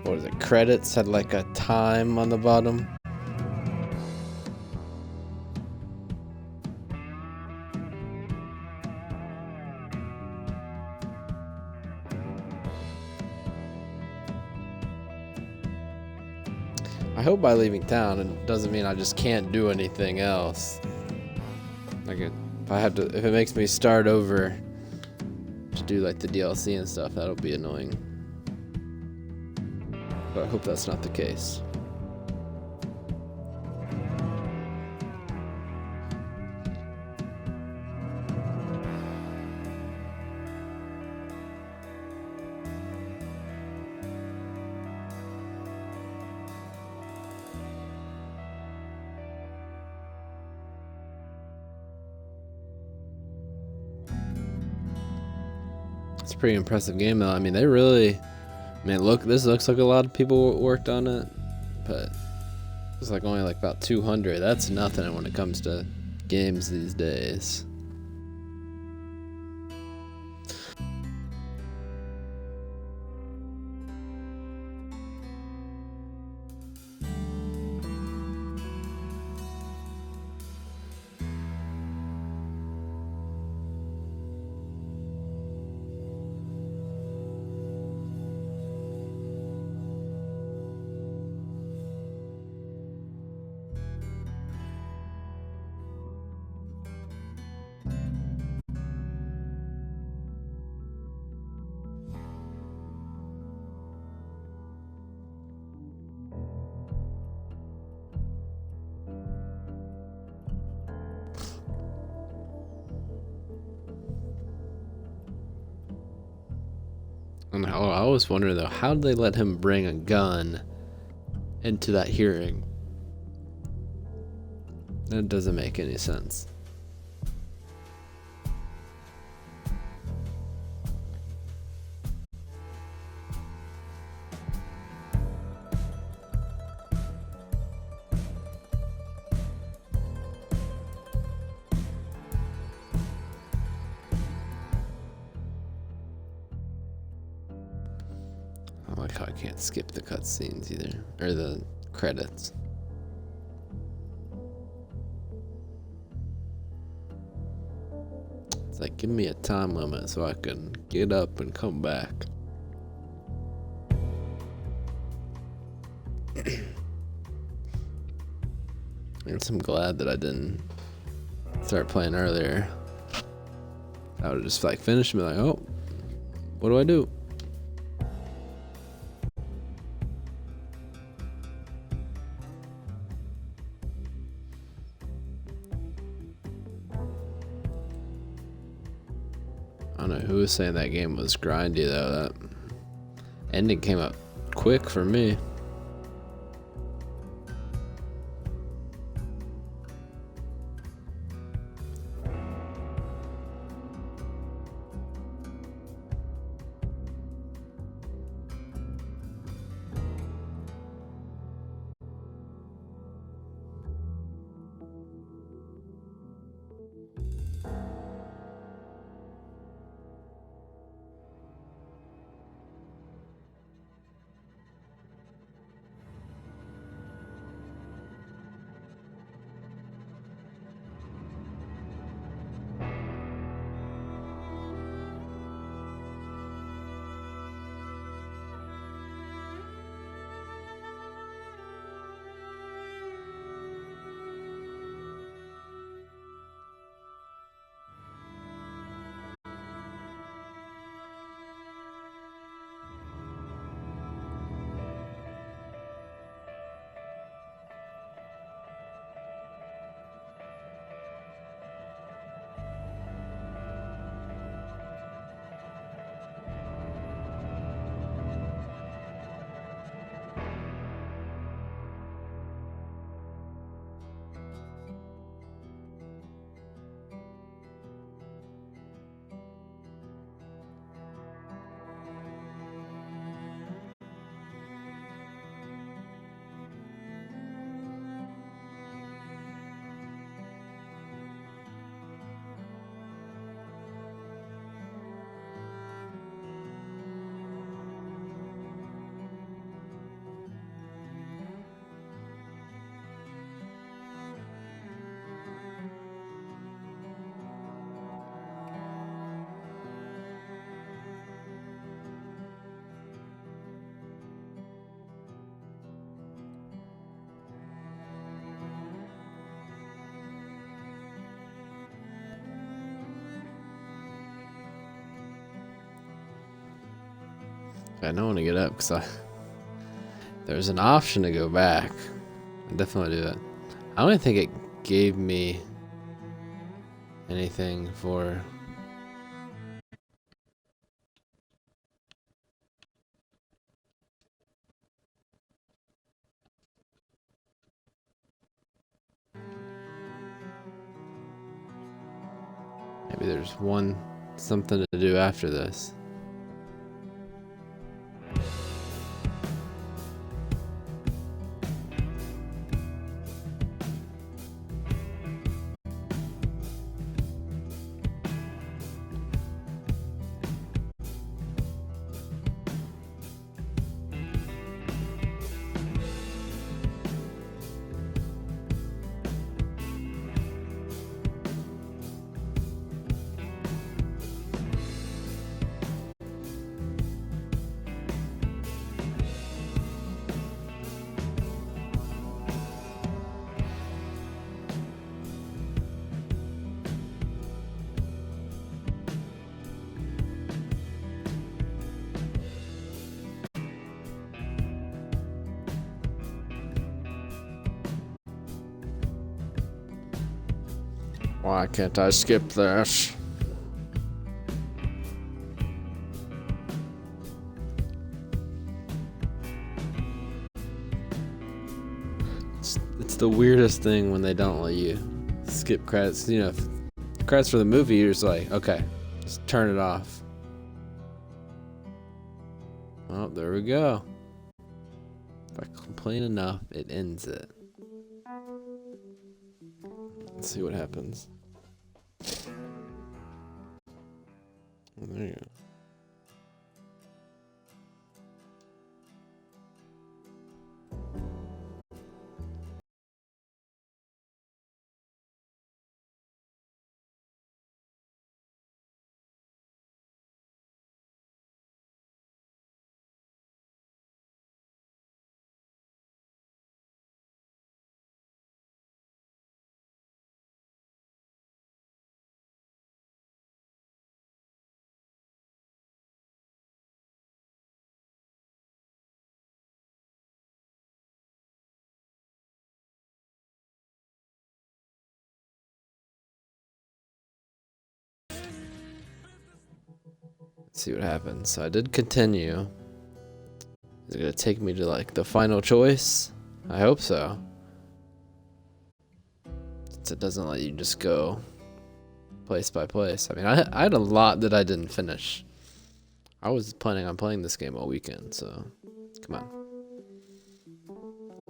what is it, credits had like a time on the bottom. I hope by leaving town it doesn't mean I just can't do anything else. Like if it makes me start over to do like the DLC and stuff, that'll be annoying. But I hope that's not the case. It's a pretty impressive game though. I mean, this looks like a lot of people worked on it, but it's like only like about 200. That's nothing when it comes to games these days. And I always wonder though, how did they let him bring a gun into that hearing? That doesn't make any sense. I like how I can't skip the cutscenes either, or the credits. It's like, give me a time limit so I can get up and come back. I guess I'm glad that I didn't start playing earlier. I would have just like finished and be like, oh, what do I do? I don't know who was saying that game was grindy though. That ending came up quick for me. I don't want to get up because there's an option to go back. I definitely do that. I don't think it gave me anything for. Maybe there's something to do after this. Why can't I skip this? It's the weirdest thing when they don't let you skip credits. You know, if credits for the movie, you're just like, okay, just turn it off. Oh, there we go. If I complain enough, it ends it. Let's see what happens. Oh, there you go. Let's see what happens. So I did continue. Is it gonna take me to like the final choice? I hope so. Since it doesn't let you just go place by place. I mean, I had a lot that I didn't finish. I was planning on playing this game all weekend, so come on.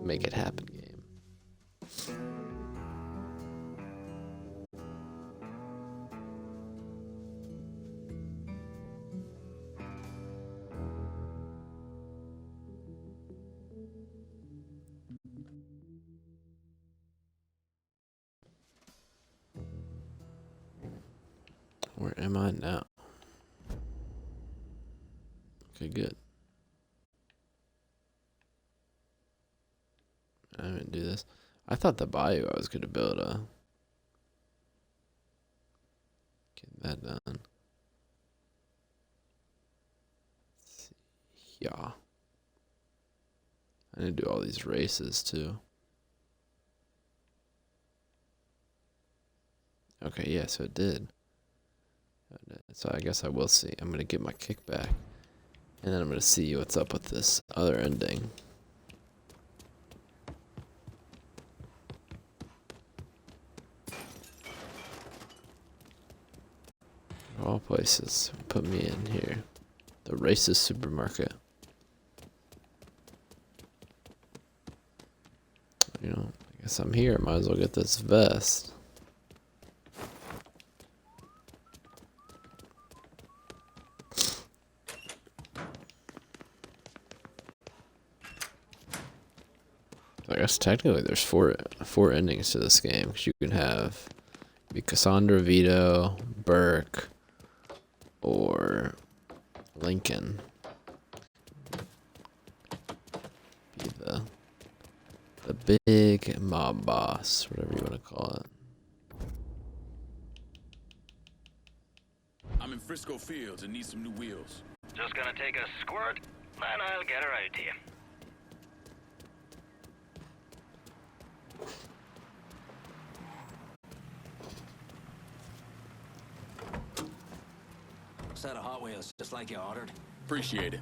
Make it happen, game. Where am I now? Okay, good. I didn't do this. I thought the bayou I was gonna build get that done. Let's see. Yeah. I need to do all these races too. Okay, yeah, so it did. So I guess I will see. I'm gonna get my kickback. And then I'm gonna see what's up with this other ending. Of all places, put me in here. The racist supermarket. You know, I guess I'm here. Might as well get this vest. I guess technically there's four endings to this game, because you can have be Cassandra, Vito, Burke, or Lincoln. Be the big mob boss, whatever you want to call it. I'm in Frisco Fields and need some new wheels. Just gonna take a squirt? And I'll get her out to you. Set of Hot Wheels, just like you ordered. Appreciate it.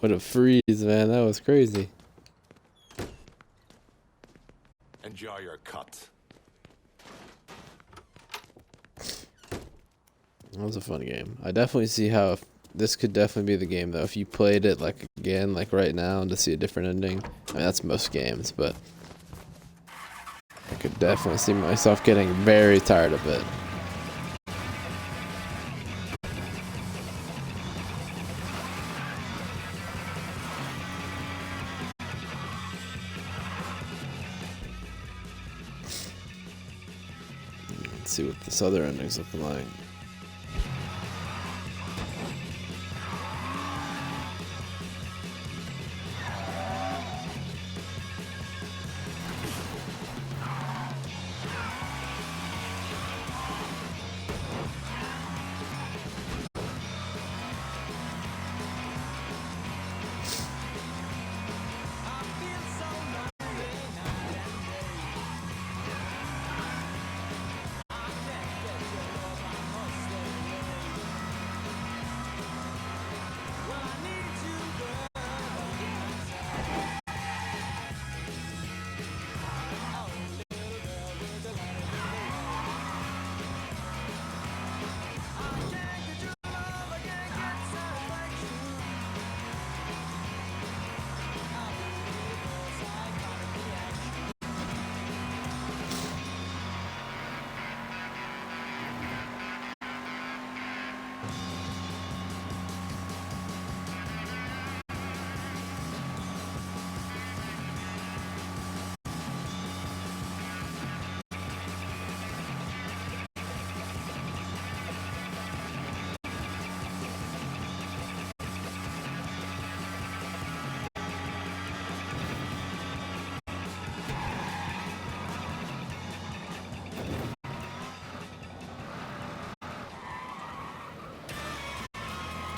What a freeze, man. That was crazy. Enjoy your cut. That was a fun game. I definitely see how this could definitely be the game, though. If you played it, like, again, like right now, and to see a different ending. I mean, that's most games, but I could definitely see myself getting very tired of it. Let's see what this other ending's looking like.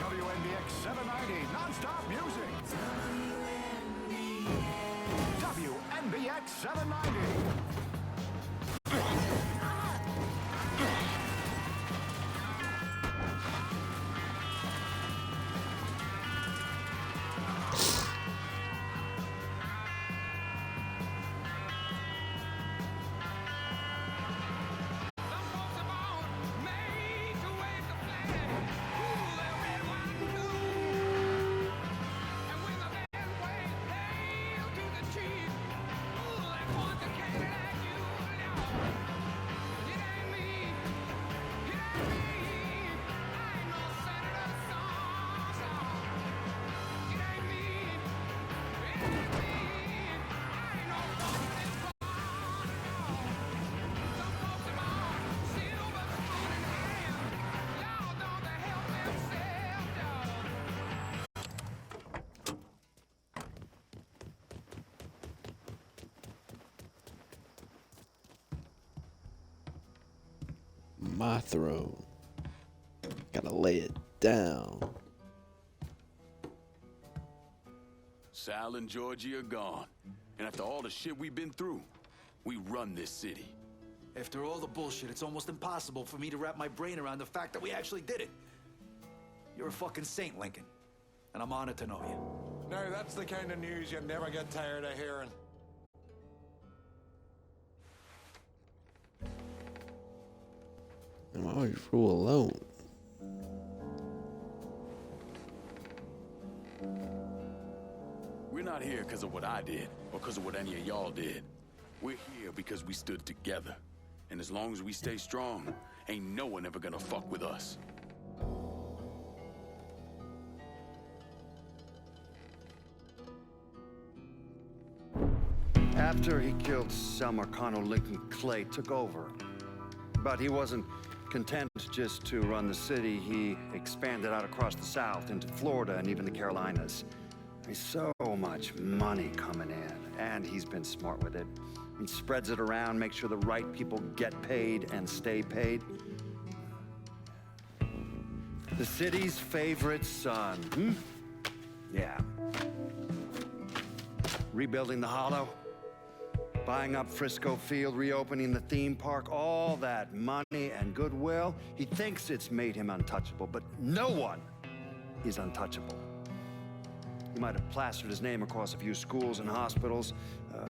WNBX 790 non-stop music. WNBX 790. My throne. Gotta lay it down. Sal and Georgie are gone. And after all the shit we've been through, we run this city. After all the bullshit, it's almost impossible for me to wrap my brain around the fact that we actually did it. You're a fucking saint, Lincoln. And I'm honored to know you. Now, that's the kind of news you never get tired of hearing. And why would you rule alone? We're not here because of what I did, or because of what any of y'all did. We're here because we stood together. And as long as we stay strong, ain't no one ever gonna fuck with us. After he killed Selma, Colonel Lincoln Clay took over. But he wasn't content just to run the city. He expanded out across the South into Florida and even the Carolinas. There's so much money coming in, and he's been smart with it. He spreads it around, makes sure the right people get paid and stay paid. The city's favorite son, Yeah. Rebuilding the Hollow, buying up Frisco Field, reopening the theme park, all that money and goodwill. He thinks it's made him untouchable, but no one is untouchable. He might have plastered his name across a few schools and hospitals,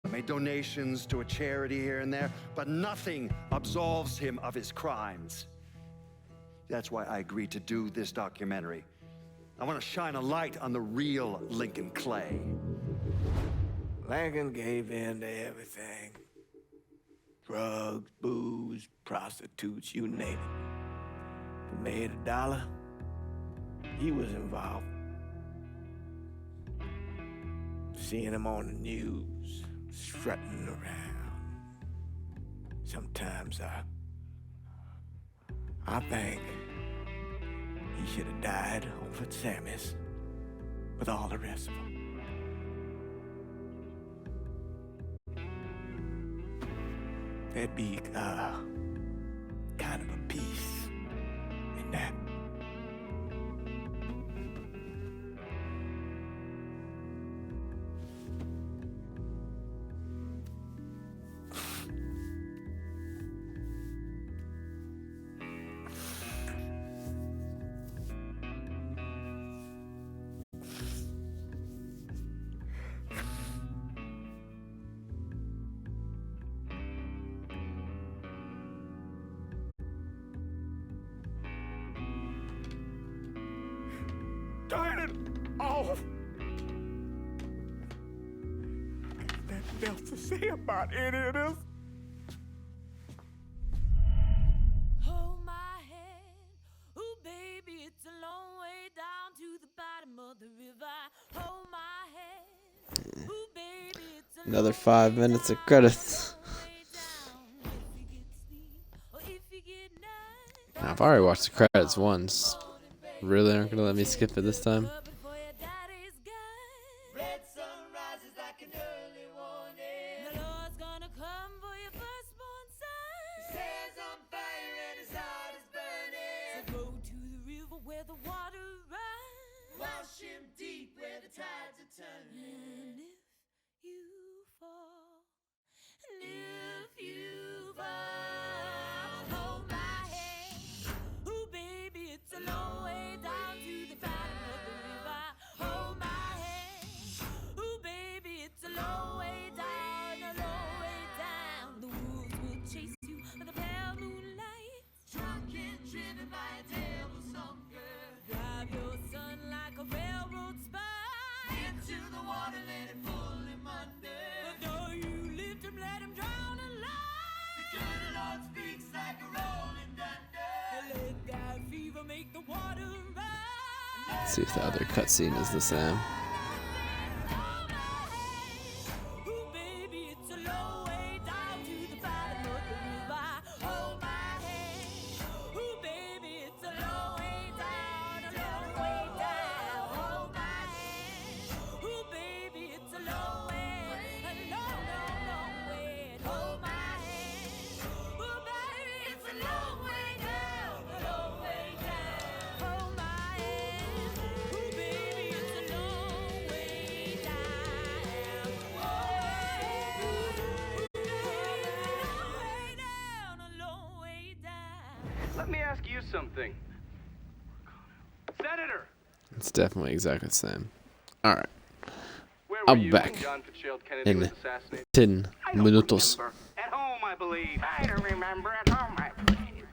made donations to a charity here and there, but nothing absolves him of his crimes. That's why I agreed to do this documentary. I want to shine a light on the real Lincoln Clay. Lincoln gave in to everything. Drugs, booze, prostitutes, you name it. If he made $1, he was involved. Seeing him on the news, strutting around. Sometimes I think he should have died over at Sammy's with all the rest of them. There'd be kind of a peace in that. Turn it off. There's nothing else to say about any of this. Hold my hand, ooh baby, it's a long way down to the bottom of the river. Hold my hand, ooh baby, it's a Another 5 minutes of credits. Now, I've already watched the credits once. Really aren't gonna let me skip it this time? Let's see if the other cutscene is the same. Let me ask you something. Senator! It's definitely exactly the same. Alright. Where I'll were be you back when John Fitzgerald Kennedy in was assassinated? 10 minutos. At home, I believe. I don't remember at home, I believe.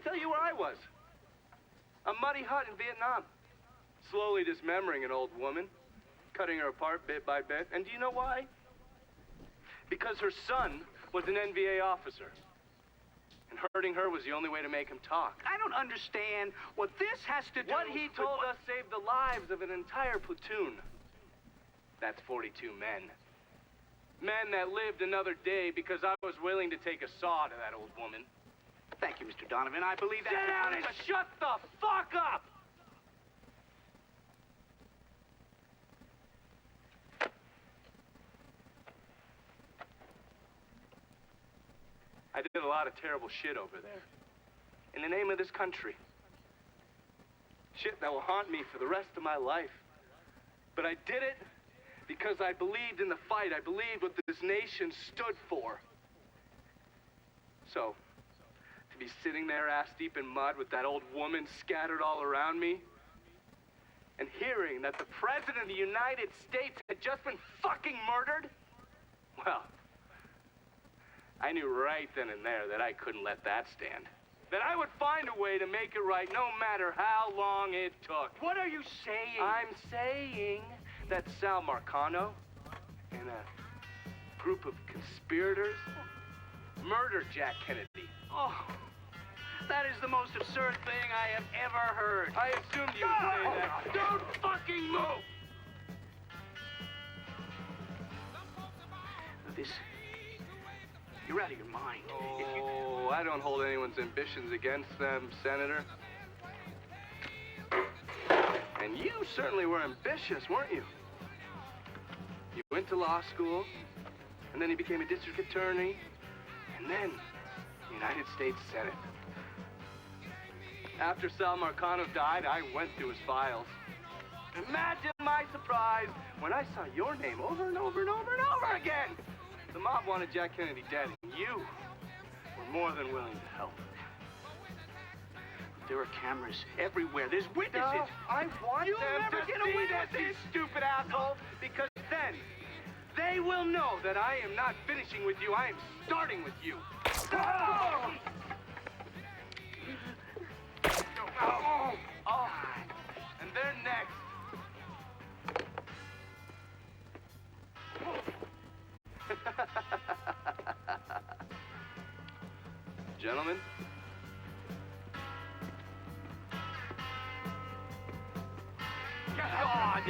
tell you where I was. A muddy hut in Vietnam. Slowly dismembering an old woman, cutting her apart bit by bit. And do you know why? Because her son was an NVA officer. And hurting her was the only way to make him talk. I don't understand what this has to do. What he told us saved the lives of an entire platoon. That's 42 men. Men that lived another day because I was willing to take a saw to that old woman. Thank you, Mr. Donovan. I believe that. Sit down and shut the fuck up! I did a lot of terrible shit over there. In the name of this country. Shit that will haunt me for the rest of my life. But I did it because I believed in the fight. I believed what this nation stood for. So, to be sitting there ass deep in mud with that old woman scattered all around me, and hearing that the President of the United States had just been fucking murdered, well, I knew right then and there that I couldn't let that stand. That I would find a way to make it right no matter how long it took. What are you saying? I'm saying that Sal Marcano and a group of conspirators murdered Jack Kennedy. Oh, that is the most absurd thing I have ever heard. I assumed you would say that. Don't fucking move! This... You're out of your mind. Oh, I don't hold anyone's ambitions against them, Senator. And you certainly were ambitious, weren't you? You went to law school, and then you became a district attorney, and then United States Senate. After Sal Marcano died, I went through his files. Imagine my surprise when I saw your name over and over and over and over again. The mob wanted Jack Kennedy dead, and you were more than willing to help. There are cameras everywhere. There's witnesses. No, I want You'll them never to get see away this, with you this. stupid asshole, because then they will know that I am not finishing with you. I am starting with you. Oh! Oh! Oh! And they're next. Gentlemen. God!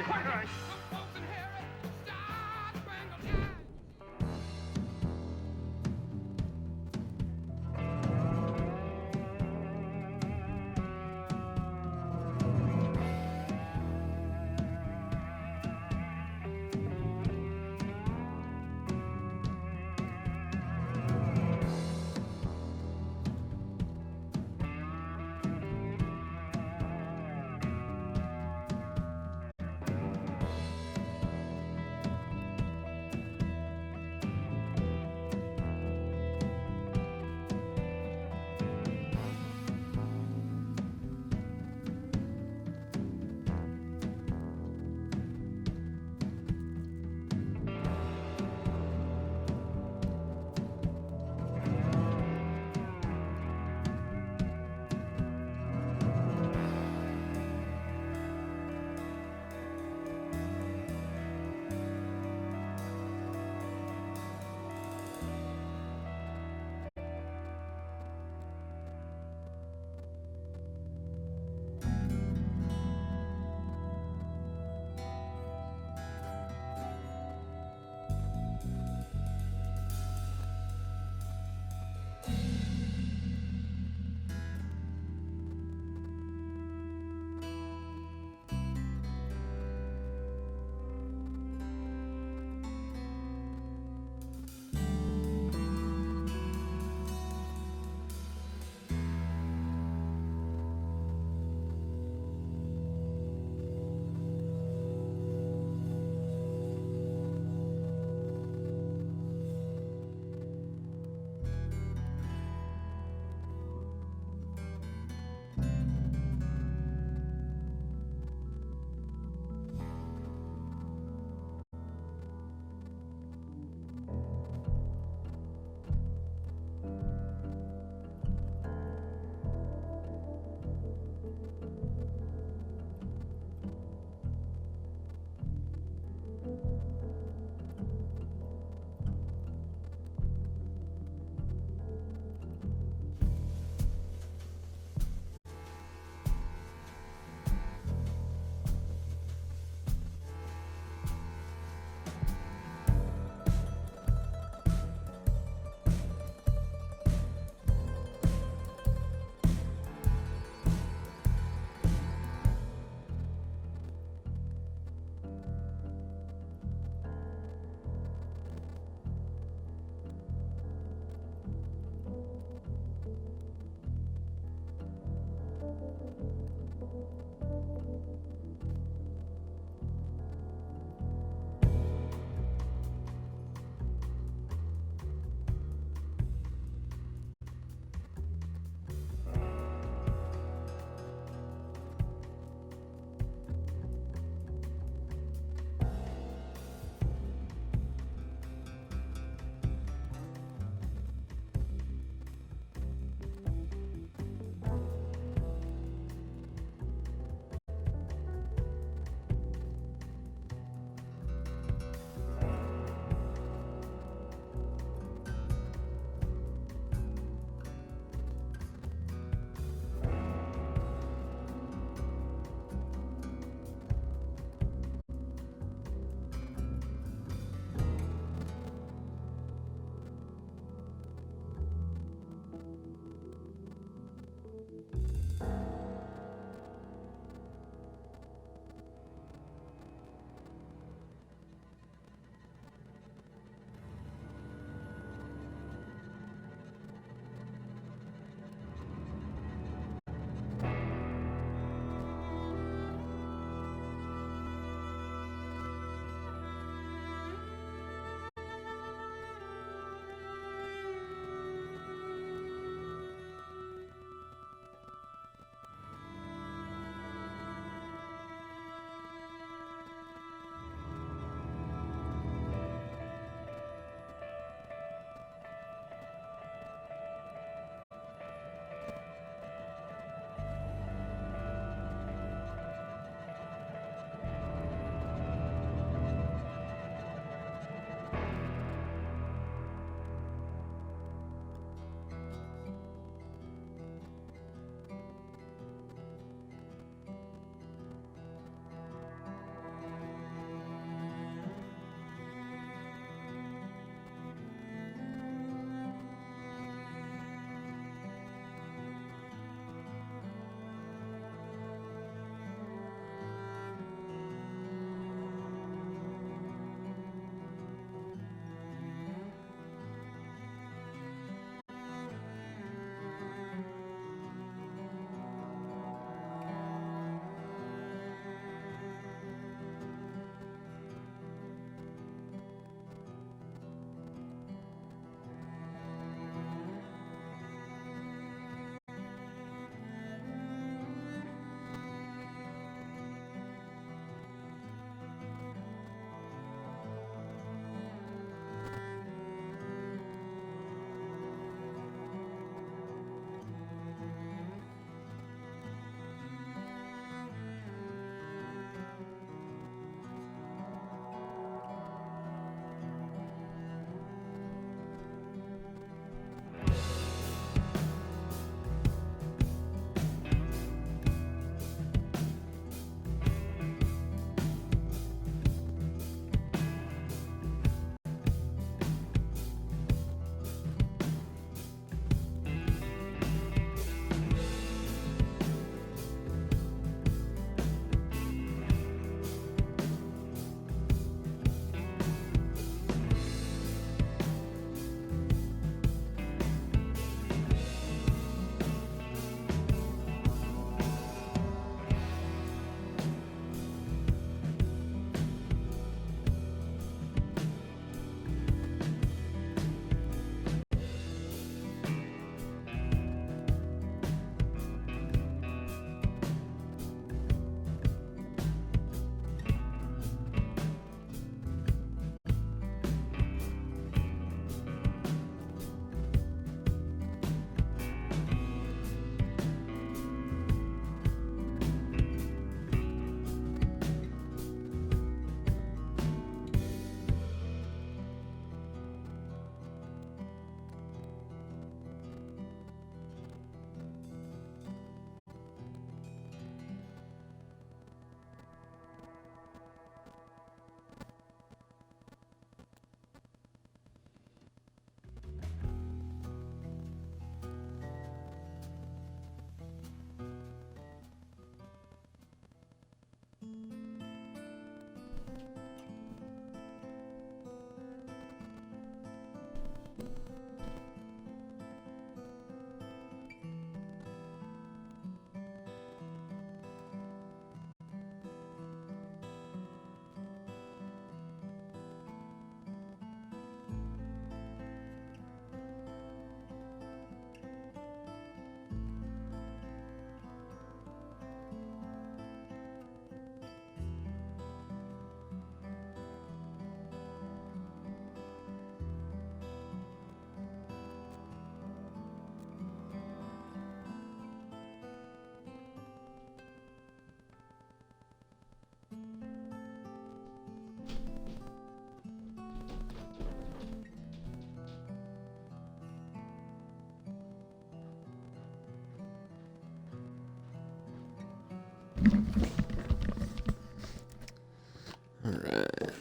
Alright.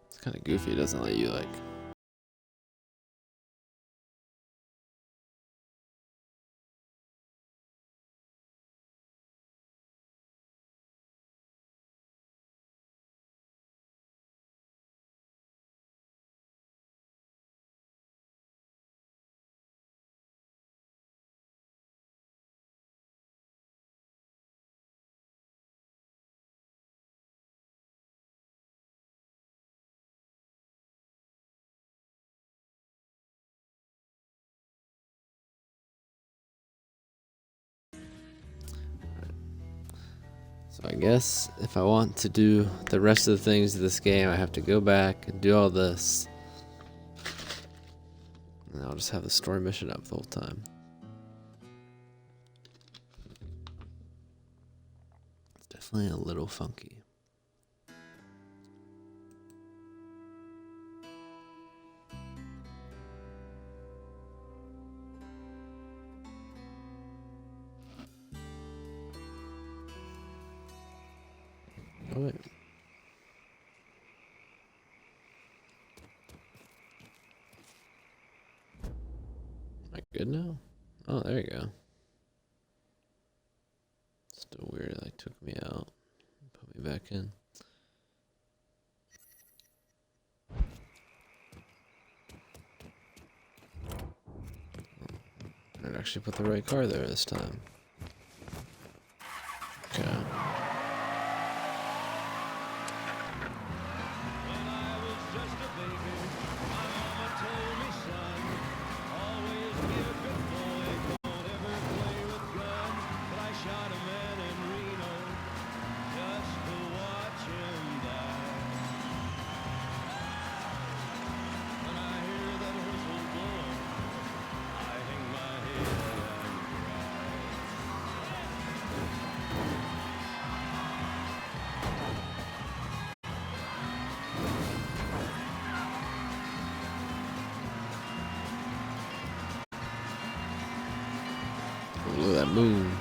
It's kind of goofy. It doesn't let you, like... So I guess if I want to do the rest of the things of this game, I have to go back and do all this. And I'll just have the story mission up the whole time. It's definitely a little funky. Oh wait. Am I good now? Oh, there you go. Still weird, it like took me out. Put me back in. I'd actually put the right car there this time. Okay. Look at that moon.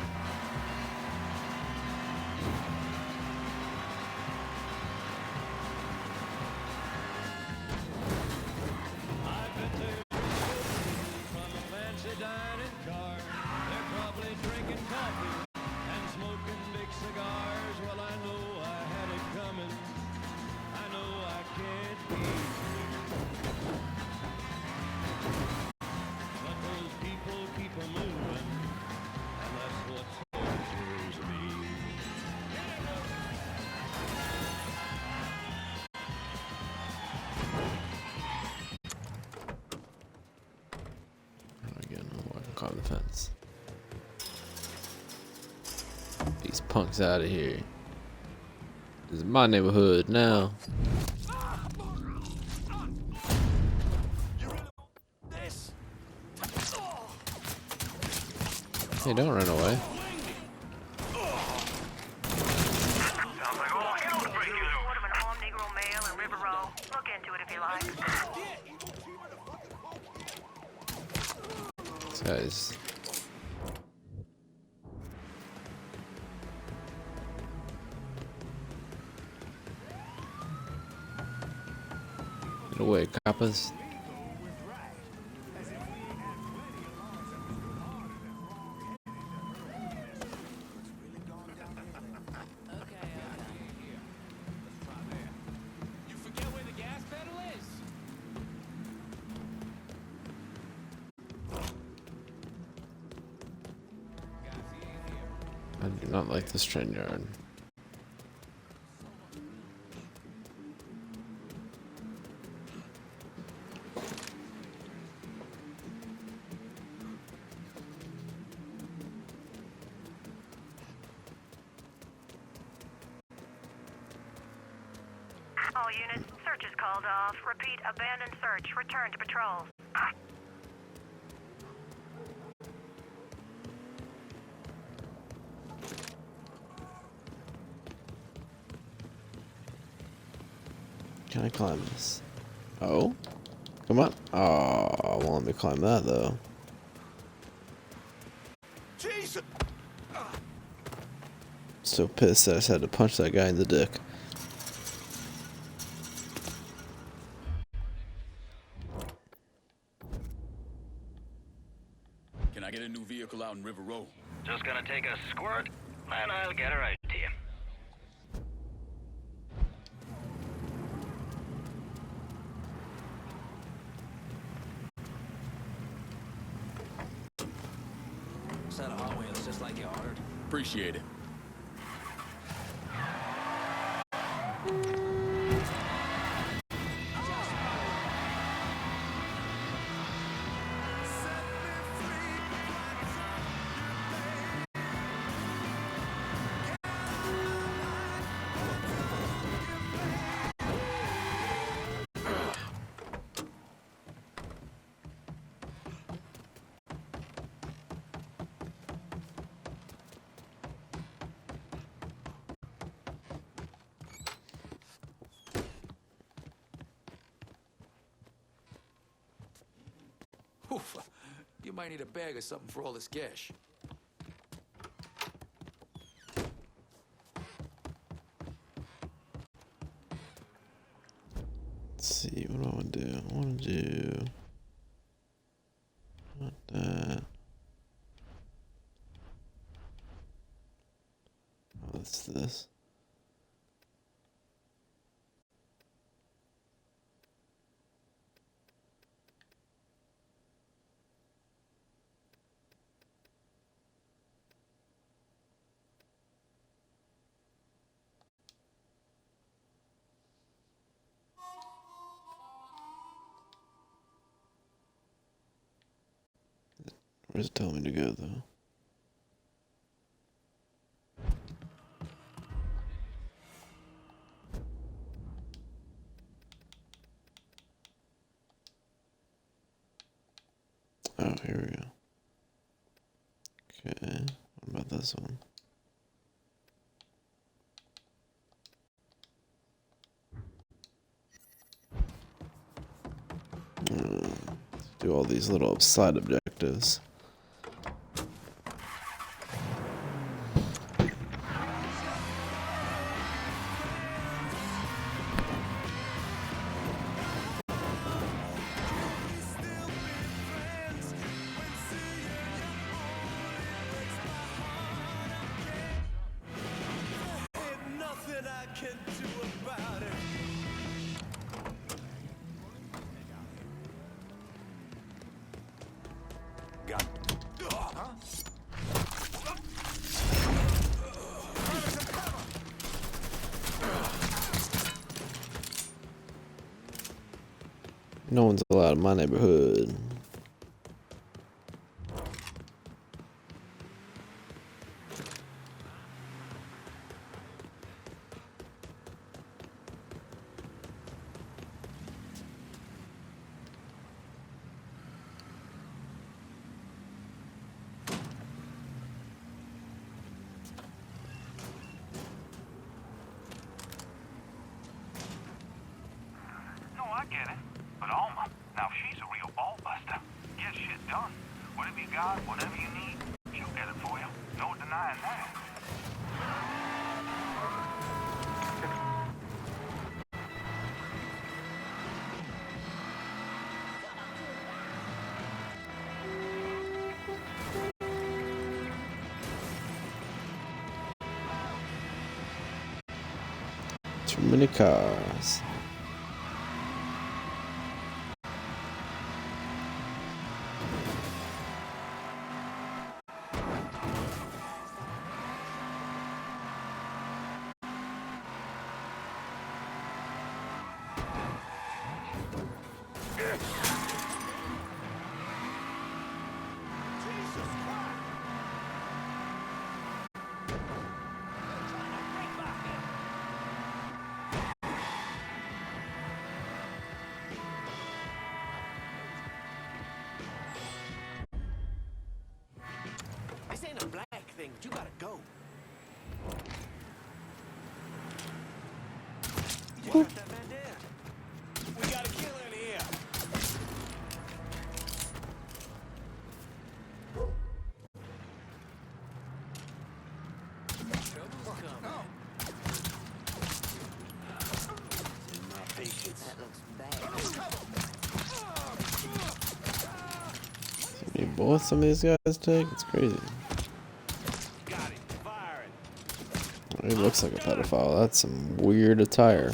Climb the fence. These punks out of here. This is my neighborhood now. Hey, don't run away. Guys. Get away, coppers. I do not like this train yard. All units, search is called off. Repeat, abandoned search. Return to patrol. Can I climb this? Oh? Come on. Oh, won't let me climb that though. Jesus! So pissed that I just had to punch that guy in the dick. Can I get a new vehicle out in River Road? Just gonna take a squirt, and I'll get her out to you. Set of Hot Wheels just like you ordered. Appreciate it. Oof. You might need a bag or something for all this cash. Let's see, what do I want to do? I want to do... Not that. Oh, what's this? Where's it telling me to go, though? Oh, here we go. Okay, what about this one? Do all these little side objectives. No one's allowed in my neighborhood. No, I get it. But Alma, now she's a real ball buster. Get shit done. Whatever you got, whatever you need, she'll get it for you. No denying that. Too many cars. This ain't a black thing, but you gotta go. You got that man there. We got a killer in here. How many bullets some of these guys take? It's crazy. He looks like a pedophile. That's some weird attire.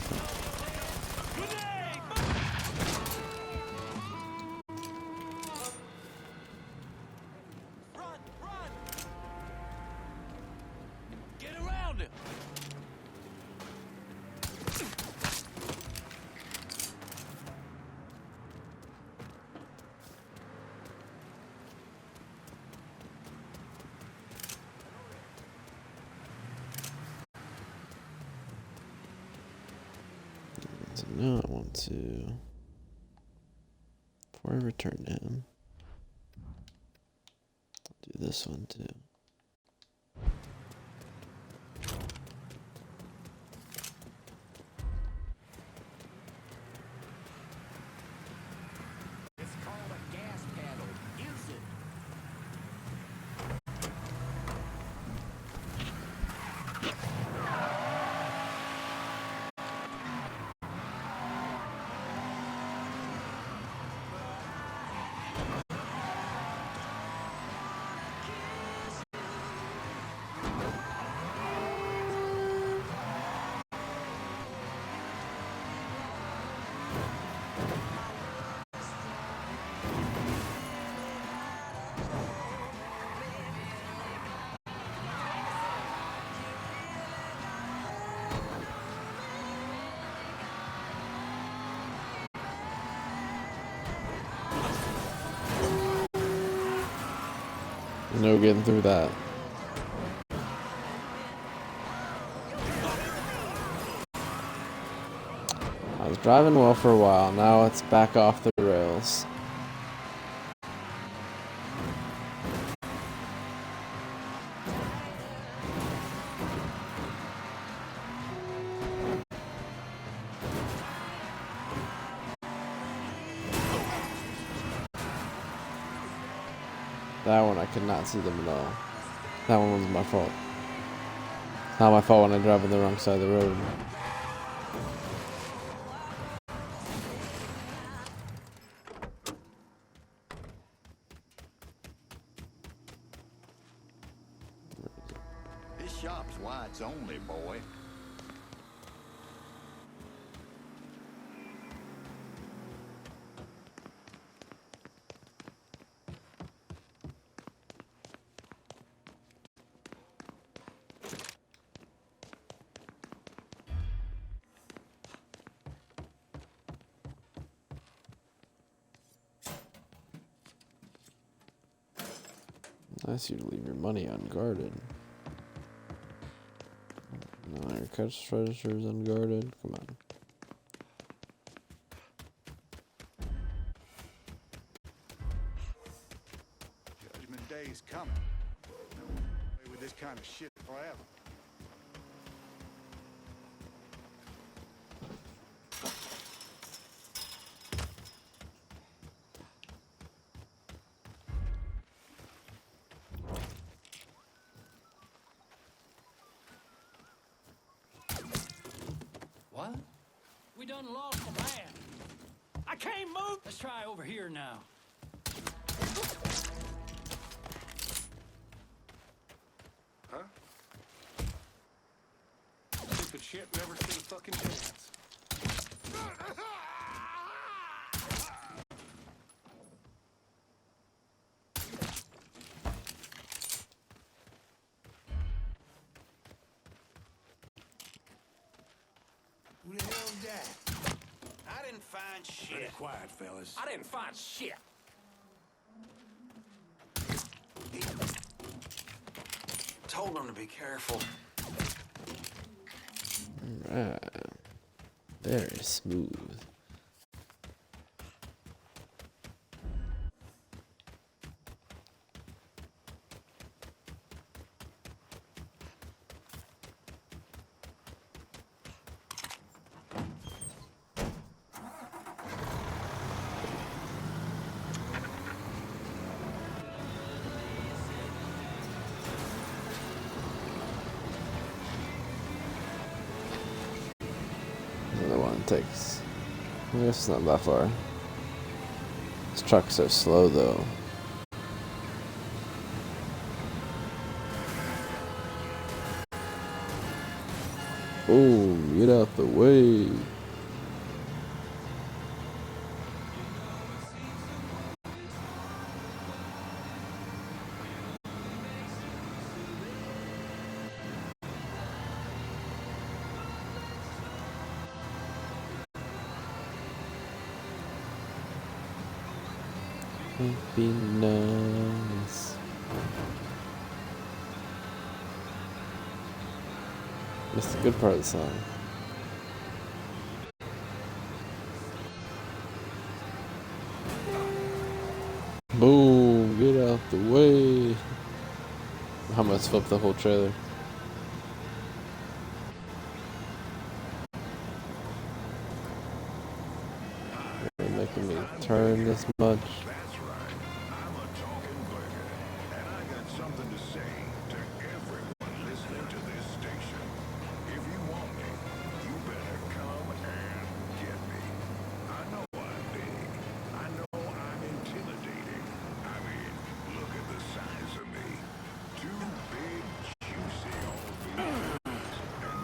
Get around him! So now I want to, before I return to him, I'll do this one too. It's called a gas pedal. Use it. No getting through that. I was driving well for a while, now it's back off the rails. That one I could not see them at all. That one was my fault. It's not my fault when I drive on the wrong side of the road. This shop's whites only, boy. Nice you to leave your money unguarded. No, your cash register is unguarded. Come on. Judgment Day's coming. Play with this kind of shit forever. What? We done lost the man. I can't move. Let's try over here now. Huh? Stupid shit never stood a fucking chance. Who the hell's that? I didn't find shit. Pretty quiet, fellas. I didn't find shit. Told them to be careful. Alright. Very smooth. Another one takes I guess it's not that far. This truck's so slow though. Oh, get out the way. It'd be nice. That's the good part of the song. Boom, get out the way. I almost flipped the whole trailer. You're making me turn this much. Something to say to everyone listening to this station. If you want me, you better come and get me. I know I'm big. I know I'm intimidating. I mean, look at the size of me. Two big, juicy old beans. And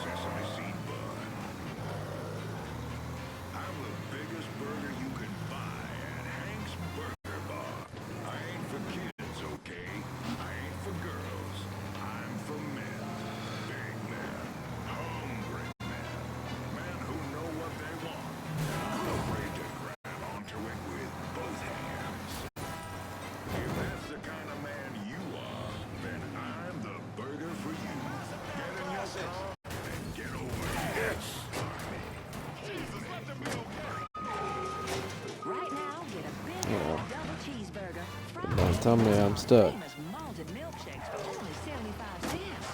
sesame seed bun. I'm the biggest burger you can buy at Hank's Burger Bar. I ain't for kids, okay? I ain't for girls. I'm for men. Big men. Hungry men. Men who know what they want. Not afraid to grab onto it with both hands. If that's the kind of man you are, then I'm the burger for you. Get in your car and get over here. Jesus, let them be okay. Right now, get a big Yeah. double cheeseburger. Don't tell me I'm stuck. Famous malted milkshakes for only 75 cents.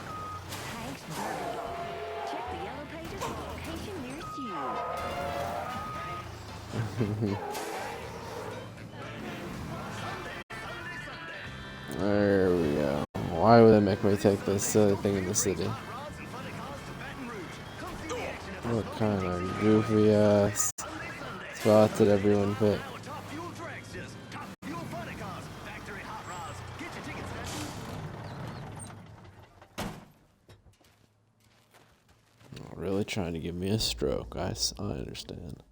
Hank's Burger Bar. Check the yellow pages for location nearest you. There we go. Why would they make me take this silly thing in the city? What kind of goofy ass spots did everyone pick? Really trying to give me a stroke. I understand.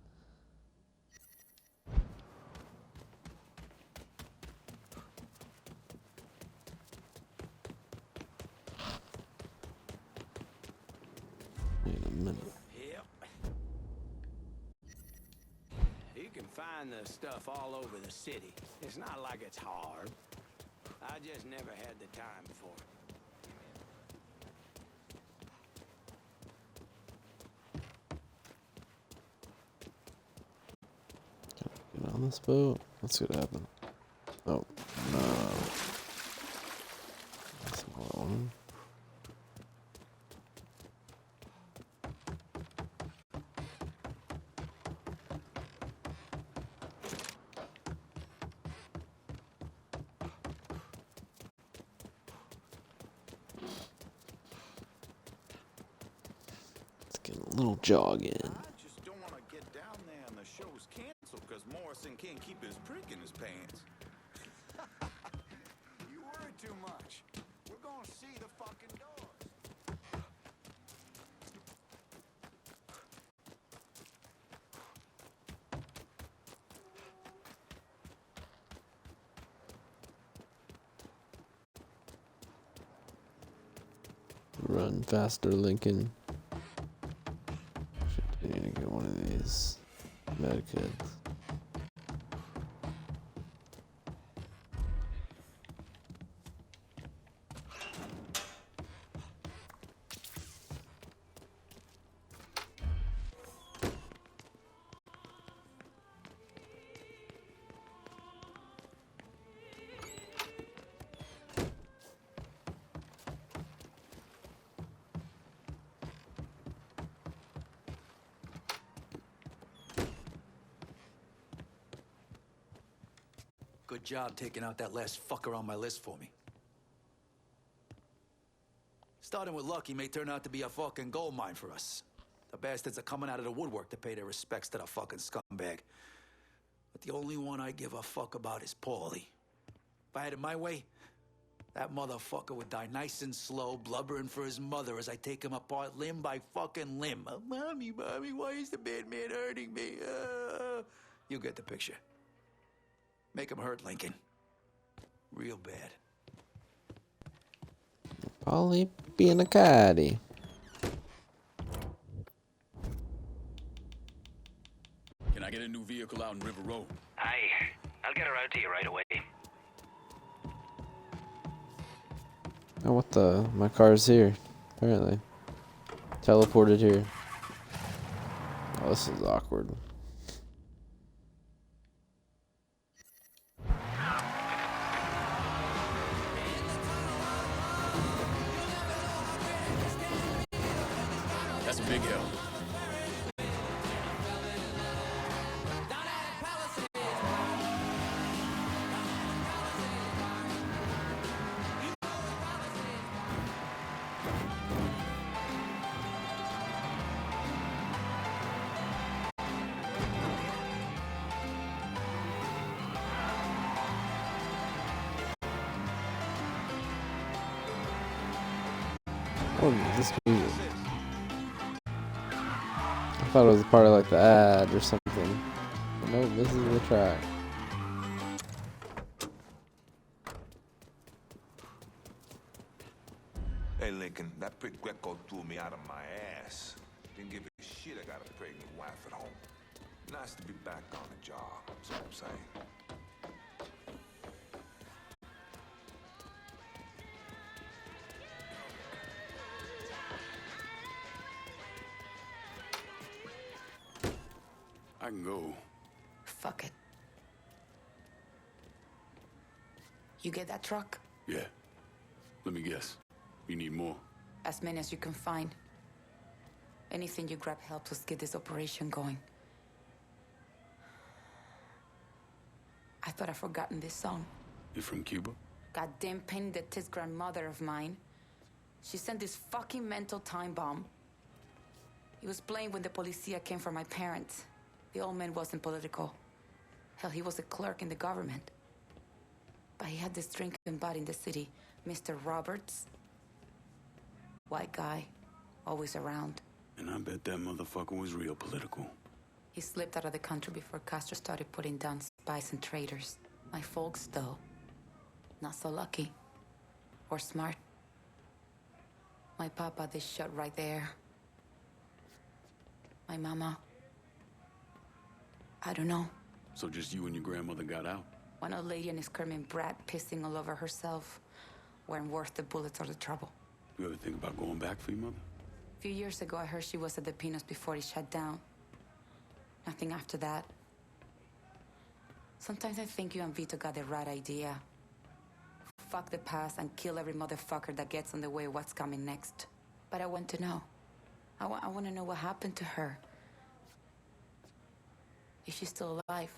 Wait a minute. Yep. You can find the stuff all over the city. It's not like it's hard. I just never had the time for it. Get on this boat. Let's see what happens. Oh, no. Small one. Let's get a little jog in. I just don't want to get down there and the show's canceled because Morrison can't keep his prick in his pants. You worry too much. We're gonna see the fucking doors. Run faster, Lincoln. Shit, we need to get one of these medkits. Good job taking out that last fucker on my list for me. Starting with luck, he may turn out to be a fucking gold mine for us. The bastards are coming out of the woodwork to pay their respects to the fucking scumbag. But the only one I give a fuck about is Paulie. If I had it my way, that motherfucker would die nice and slow, blubbering for his mother as I take him apart limb by fucking limb. Mommy, why is the bad man hurting me? You get the picture. Make him hurt, Lincoln. Real bad. Polly being a caddy. Can I get a new vehicle out in River Road? Aye. I'll get her out to you right away. Oh, what the? My car's here. Apparently. Teleported here. Oh, this is awkward. That's a big hill. What is this music? I thought it was a part of like the ad or something. But nope, this is the track. Hey, Lincoln, that prick Greco threw me out of my ass. Didn't give a shit I got a pregnant wife at home. Nice to be back on the job, that's all I'm saying. I can go. Fuck it. You get that truck? Yeah. Let me guess. You need more? As many as you can find. Anything you grab helps us get this operation going. I thought I'd forgotten this song. You from Cuba? Goddamn pain that this grandmother of mine. She sent this fucking mental time bomb. He was playing when the policia came for my parents. The old man wasn't political. Hell, he was a clerk in the government. But he had this drinking buddy in the city, Mr. Roberts. White guy, always around. And I bet that motherfucker was real political. He slipped out of the country before Castro started putting down spies and traitors. My folks, though, not so lucky. Or smart. My papa, they shot right there. My mama, I don't know. So just you and your grandmother got out? One old lady and a screaming brat pissing all over herself weren't worth the bullets or the trouble. You ever think about going back for your mother? A few years ago, I heard she was at the Pinos before it shut down. Nothing after that. Sometimes I think you and Vito got the right idea. Fuck the past and kill every motherfucker that gets in the way of what's coming next. But I want to know. I want to know what happened to her. Is she still alive?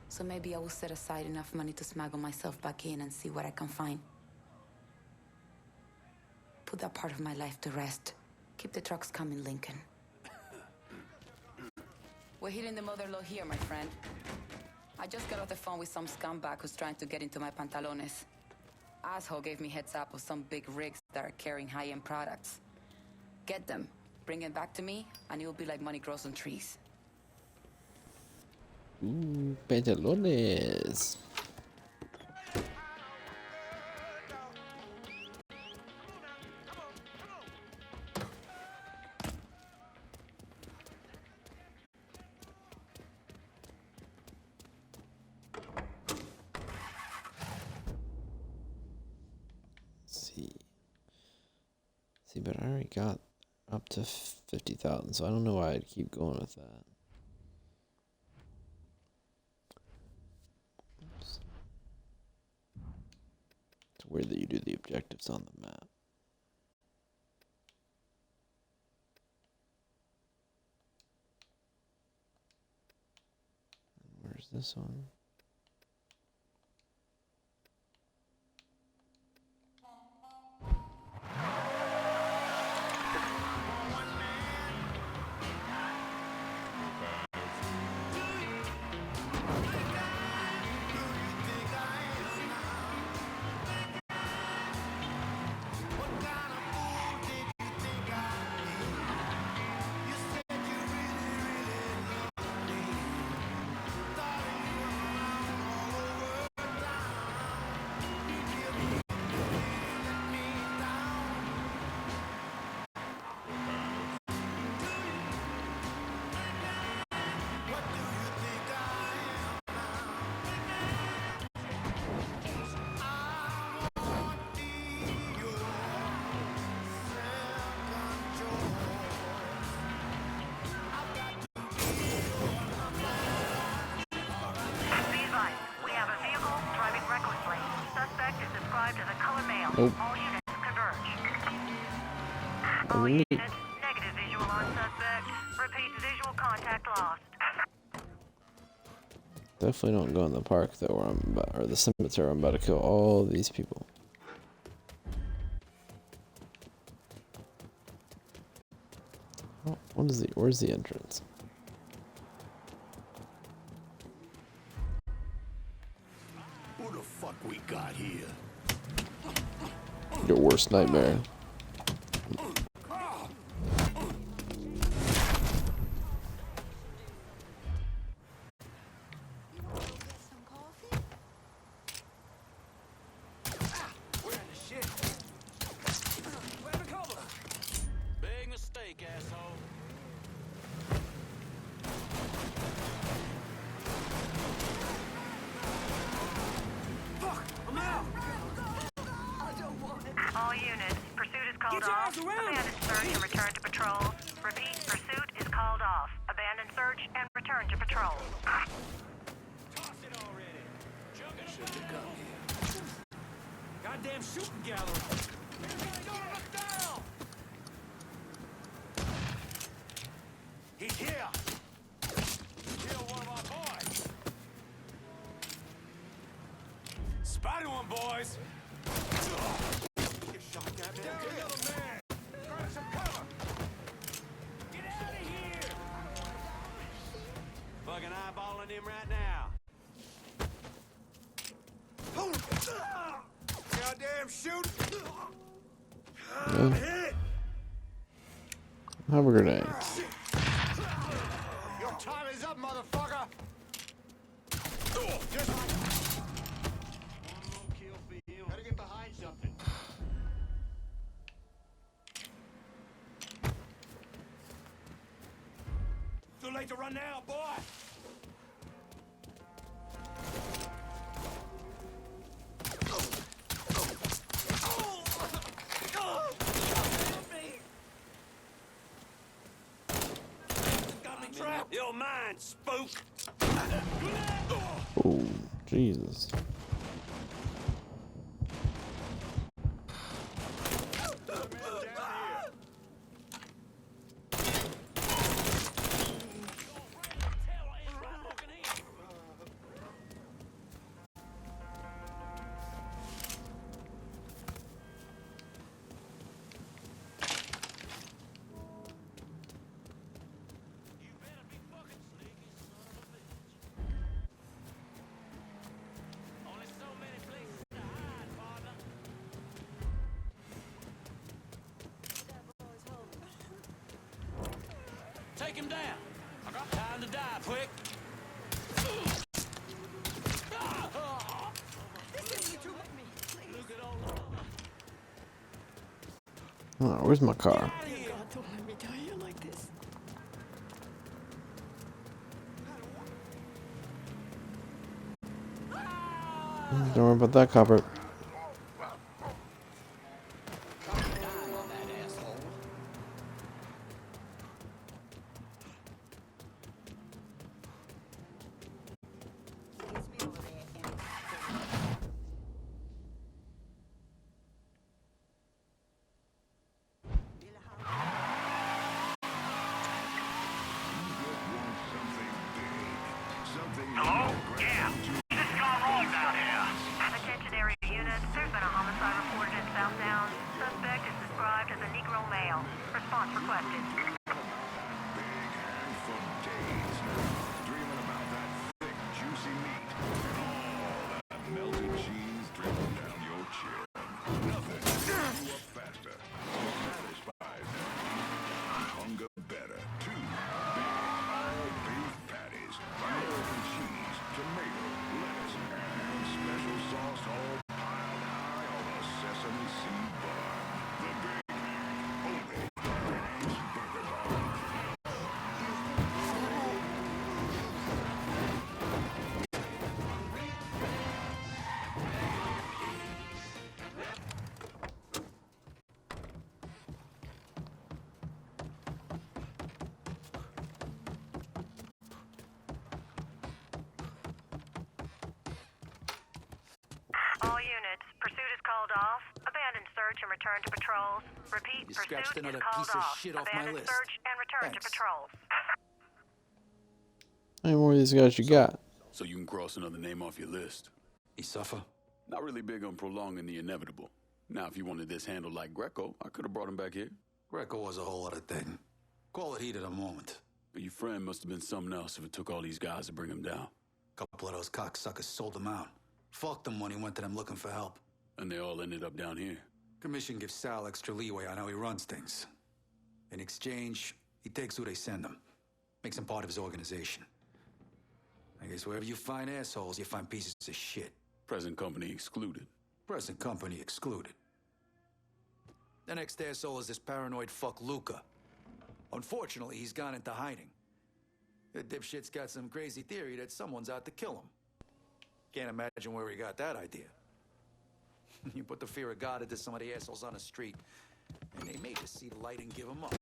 So maybe I will set aside enough money to smuggle myself back in and see what I can find. Put that part of my life to rest. Keep the trucks coming, Lincoln. We're hitting the mother load here, my friend. I just got off the phone with some scumbag who's trying to get into my pantalones. Asshole gave me heads up of some big rigs that are carrying high-end products. Get them, bring it back to me, and it'll be like money grows on trees. Pantalones. See, but I already got up to 50,000, so I don't know why I'd keep going with that. Oops. It's weird that you do the objectives on the map. Where's this one? described as a colored male. Nope. All units converge. Doesn't All mean- units, negative visual on suspect. Repeat, visual contact lost. Definitely don't go in the park though, where I'm about, or the cemetery. I'm about to kill all these people. Oh, what is the? Where's the entrance? Who the fuck we got here? Your worst nightmare. Big mistake, asshole. All units, pursuit is called off. Abandon search and return to patrol. Repeat, pursuit is called off. Abandon search and return to patrol. Goddamn shooting gallery. He's here! Kill one of our boys! Spotted one, boys! You shot that man. Down another man! Grab some cover! Get out of here! Fucking eyeballing him right now. Goddamn shoot! Yeah. Hit! Have a grenade. Your time is up, motherfucker! Just like... One more kill for him. Gotta get behind something. Too late to run now, boy! You're mine, spook! Oh, Jesus. Take him down. Time to die, quick. Oh, where's my car? Don't worry about that, copper. Hello? Yeah. This is gone wrong down here. Attention area units. There's been a homicide reported in South Downs. Suspect is described as a Negro male. Response requested. Dreaming about that thick, juicy meat and all that melted cheese dripping down your chin. Nothing will you up faster or satisfies them. Hunger better. 2 big all-beef patties, American cheese, tomato, lettuce, and special sauce all piled high on a sesame seed bun. The Big Mac, only Burger Bar. All units. Pursuit is called called off. Abandoned search and return to patrols. Repeat, You pursuit scratched is another called piece of off. shit off my Abandoned list. search and return to Thanks. patrols. How many more of these guys you got? So you can cross another name off your list. He suffer? Not really big on prolonging the inevitable. Now, if you wanted this handled like Greco, I could have brought him back here. Greco was a whole other thing. Call it heat of the moment. But your friend must have been something else if it took all these guys to bring him down. Couple of those cocksuckers sold him out. Fucked him when he went to them looking for help. And they all ended up down here. Commission gives Sal extra leeway on how he runs things. In exchange, he takes who they send him. Makes him part of his organization. I guess wherever you find assholes, you find pieces of shit. Present company excluded. Present company excluded. The next asshole is this paranoid fuck Luca. Unfortunately, he's gone into hiding. The dipshit's got some crazy theory that someone's out to kill him. Can't imagine where he got that idea. You put the fear of God into some of the assholes on the street, and they may just see the light and give him up.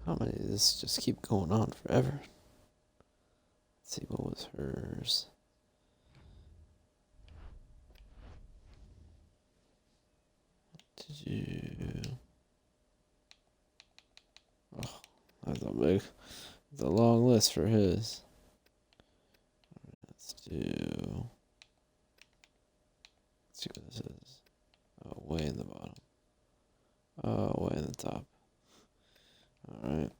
How many of this just keep going on forever? Let's see, what was hers? Did you? Oh, that's a long list for his. Let's see what this is. Oh, way in the bottom. Oh, way in the top. All right.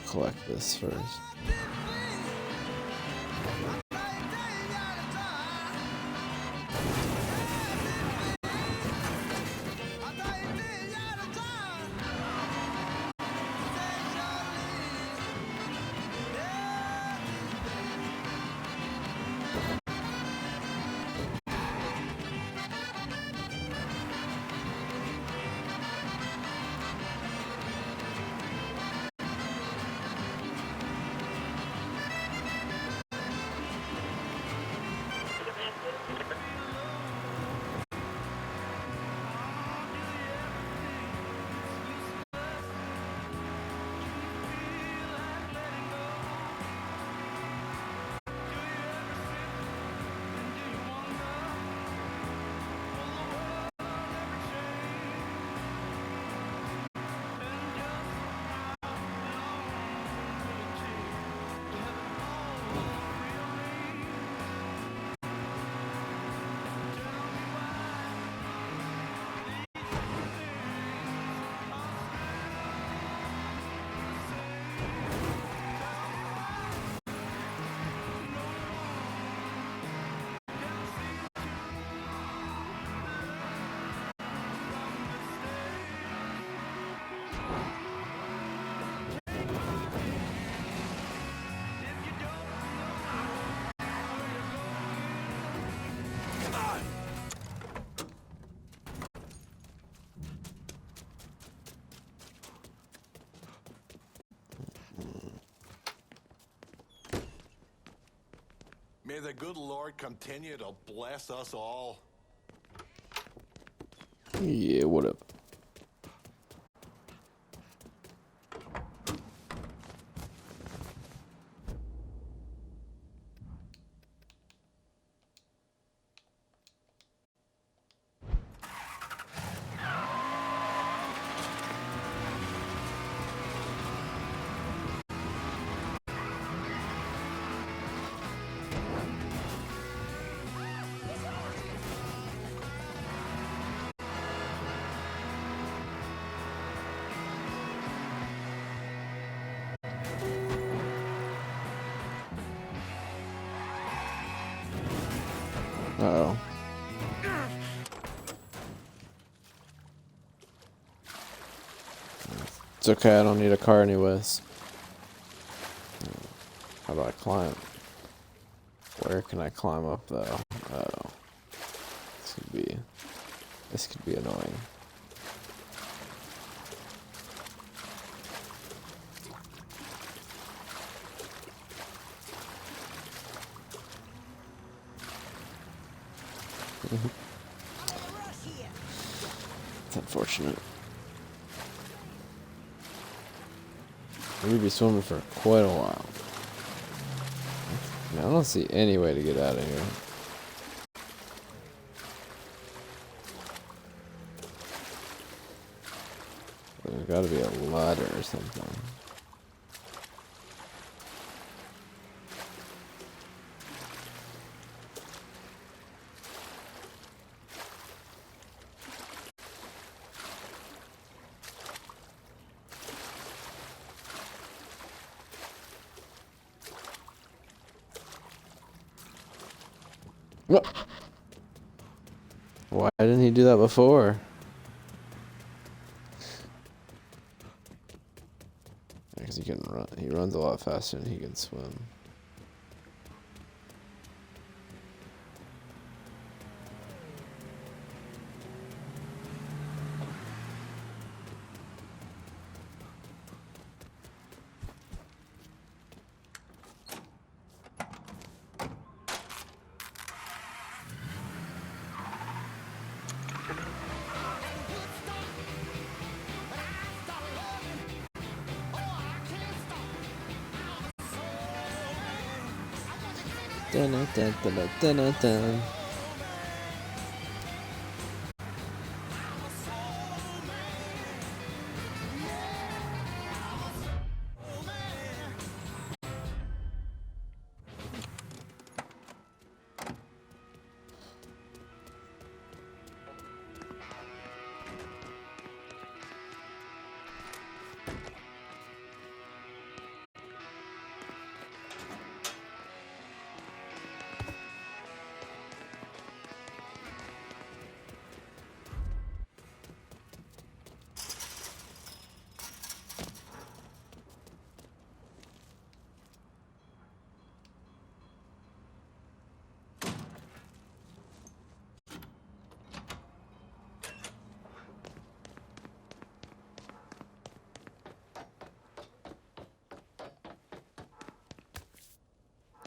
Collect this first. May the good Lord continue to bless us all. Yeah, what up? Uh-oh. It's okay, I don't need a car anyways. How do I climb? Where can I climb up though? Oh. This could be annoying. It's unfortunate. We'll be swimming for quite a while. I don't see any way to get out of here. There's got to be a ladder or something. Why didn't he do that before? Because he can run. He runs a lot faster than he can swim. Dun, dun, dun, dun, dun, dun, dun.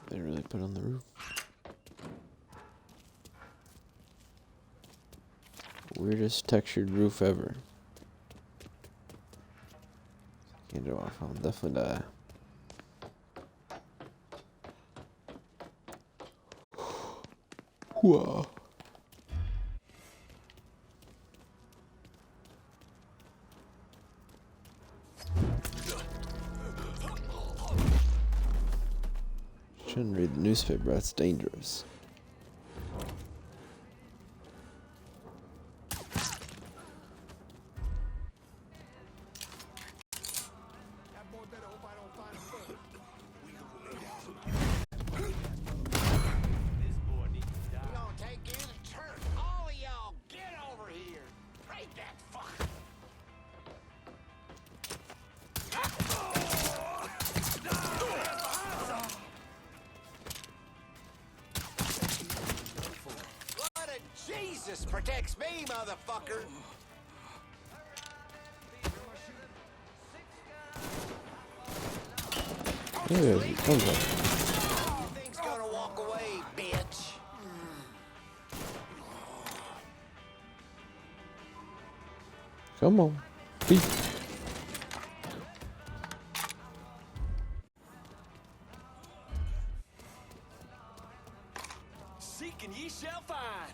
They really put on the roof. Weirdest textured roof ever. Can't do off. I'll definitely die. Whoa. Shouldn't read the newspaper, that's dangerous. Jesus protects me, motherfucker! Ew, come on. Thing's gonna walk away, bitch. Come on. Peace. Seek and ye shall find.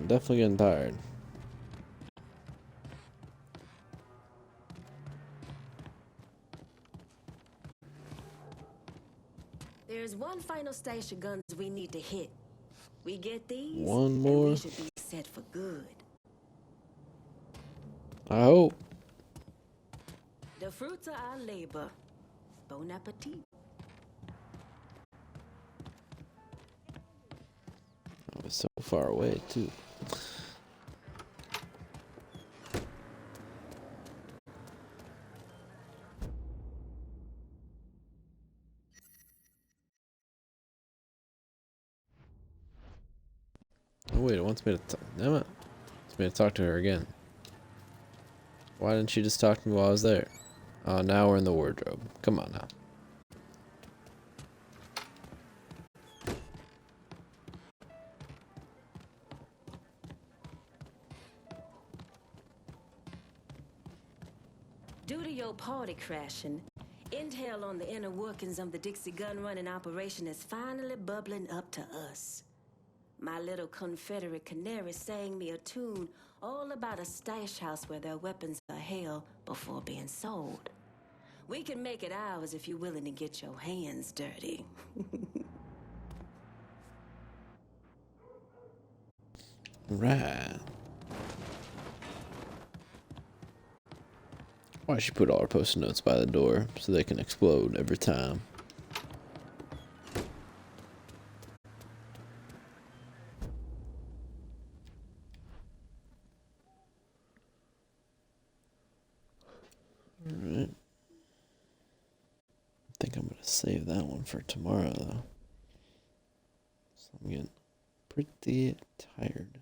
I'm definitely getting tired. There's one final stash of guns we need to hit. We get these, One and more. we should be set for good. I hope. The fruits of our labor. Bon appetit. I was so far away too. Oh wait, it wants me to damn it. It wants me to talk to her again. Why didn't she just talk to me while I was there? Oh, now we're in the wardrobe. Come on now. Due to your party crashing, intel on the inner workings of the Dixie gun running operation is finally bubbling up to us. My little Confederate canary sang me a tune all about a stash house where their weapons are held before being sold. We can make it ours if you're willing to get your hands dirty. Right. Why she put all her post-it notes by the door so they can explode every time? Alright. I think I'm gonna save that one for tomorrow though. So I'm getting pretty tired.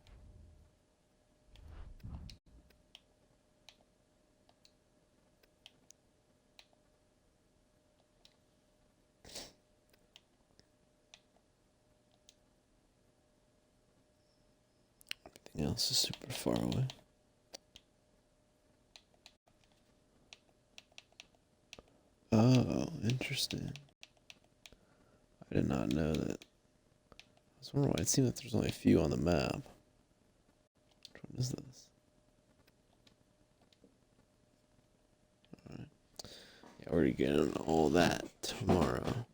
Everything else is super far away. Oh, interesting. I did not know that. I was wondering why it seemed like there's only a few on the map. Which one is this? Alright. Yeah, we're getting all that tomorrow.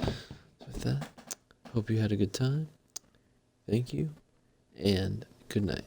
So with that, hope you had a good time. Thank you, and good night.